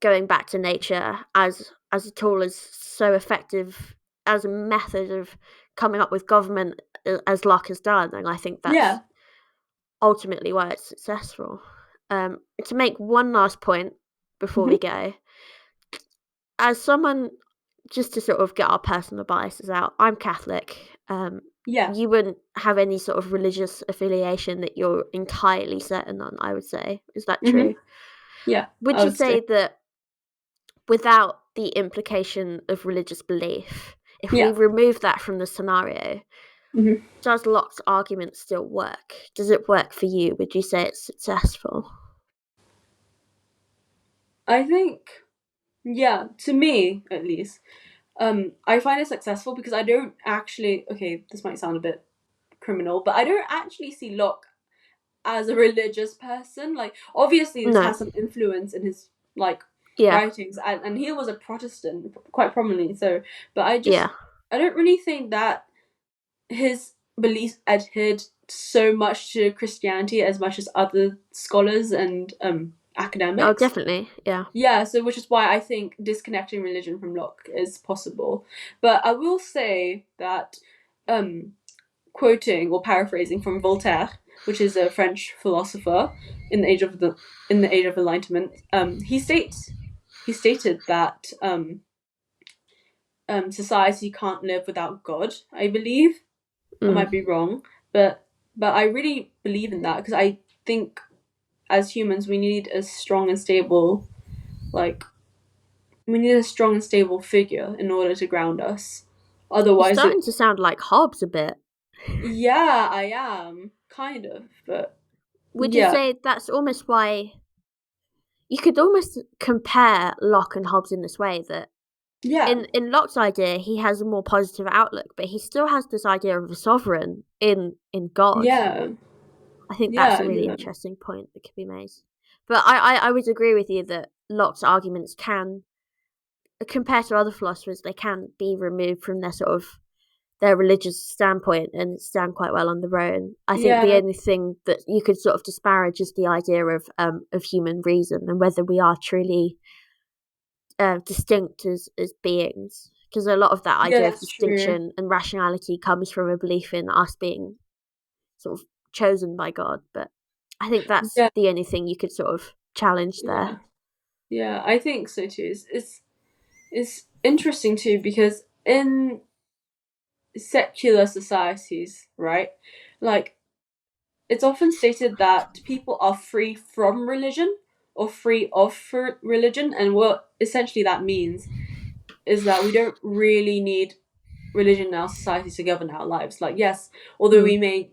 going back to nature as a tool is so effective as a method of coming up with government, as Locke has done, and I think that's Yeah. ultimately why it's successful. To make one last point before Hmm. we go, as someone, just to sort of get our personal biases out, I'm Catholic. Yeah. You wouldn't have any sort of religious affiliation that you're entirely certain on, I would say. Is that Hmm. true? Yeah, Would I you would say. say that without the implication of religious belief, if we Yeah. remove that from the scenario, Hmm. does Locke's argument still work? Does it work for you? Would you say it's successful? I think, yeah, to me at least, I find it successful because I don't actually, okay, this might sound a bit criminal, but I don't actually see Locke as a religious person. Like, obviously, this No. has some influence in his like Yeah. writings, and he was a Protestant quite prominently. So, but Yeah. I don't really think that his beliefs adhered so much to Christianity as much as other scholars and Oh, academics. definitely. Yeah. Yeah, so which is why I think disconnecting religion from Locke is possible. But I will say that, um, quoting or paraphrasing from Voltaire, which is a French philosopher in the age of Enlightenment, he stated that society can't live without God. I believe I Mm. might be wrong, but I really believe in that because I think as humans we need a strong and stable, like, we need a strong and stable figure in order to ground us. You're Otherwise, starting to sound like Hobbes a bit. yeah, I am kind of, but Would you yeah, say that's almost why you could almost compare Locke and Hobbes in this way, that yeah, in Locke's idea he has a more positive outlook, but he still has this idea of a sovereign in God. yeah, I think that's yeah, a really yeah, interesting point that could be made. But I would agree with you that Locke's arguments can, compared to other philosophers, they can be removed from their sort of their religious standpoint and stand quite well on their own. I think the yeah, only thing that you could sort of disparage is the idea of human reason and whether we are truly distinct as beings. Because a lot of that yeah. idea of That's true. distinction and rationality comes from a belief in us being sort of chosen by God. But I think that's Yeah, the only thing you could sort of challenge there. yeah, yeah. I think so too. It's interesting too because in secular societies, right? Like, it's often stated that people are free from religion or free of religion, and what essentially that means is that we don't really need religion in our society to govern our lives. Like, yes, although Mm. we may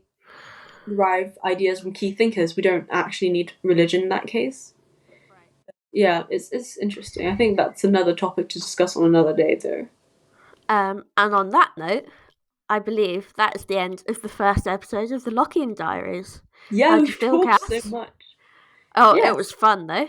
derive ideas from key thinkers, we don't actually need religion in that case. Yeah, it's interesting. I think that's another topic to discuss on another day, though. And on that note, I believe that is the end of the first episode of the Lockean Diaries. Yeah, How'd you we've feel, talked so Cass? much. Oh, it Yes, was fun though.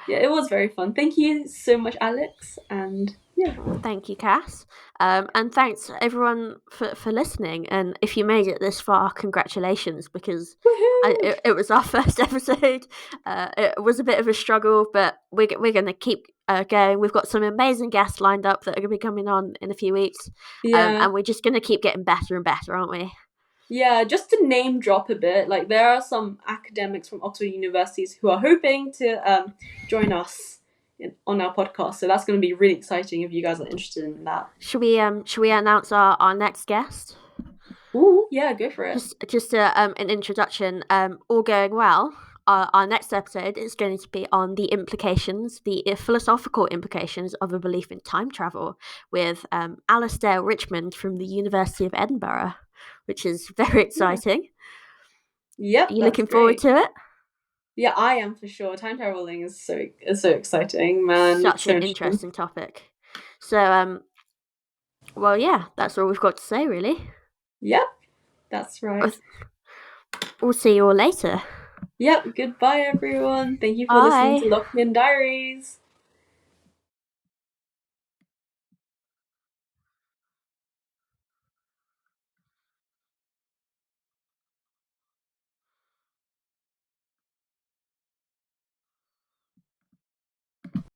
yeah, it was very fun. Thank you so much, Alex. And yeah, Well, thank you, Cass. And thanks everyone for listening. And if you made it this far, congratulations, because woohoo! it was our first episode. It was a bit of a struggle, but we're going to keep going. We've got some amazing guests lined up that are going to be coming on in a few weeks. Yeah, And we're just going to keep getting better and better, aren't we? Yeah, just to name drop a bit, like there are some academics from Oxford universities who are hoping to join us on our podcast. So that's going to be really exciting if you guys are interested in that. Should we announce our next guest? Ooh, yeah, go for it. Just an introduction. All going well. Our next episode is going to be on the implications, the philosophical implications of a belief in time travel with Alistair Richmond from the University of Edinburgh, which is very exciting. Yep, Are you looking forward to it? Yeah, I am for sure. Time traveling is so exciting, man. Such an interesting topic. So, well, yeah, that's all we've got to say, really. Yep, that's right. We'll see you all later. Yep, goodbye, everyone. Thank you for Bye. listening to Lockean Diaries.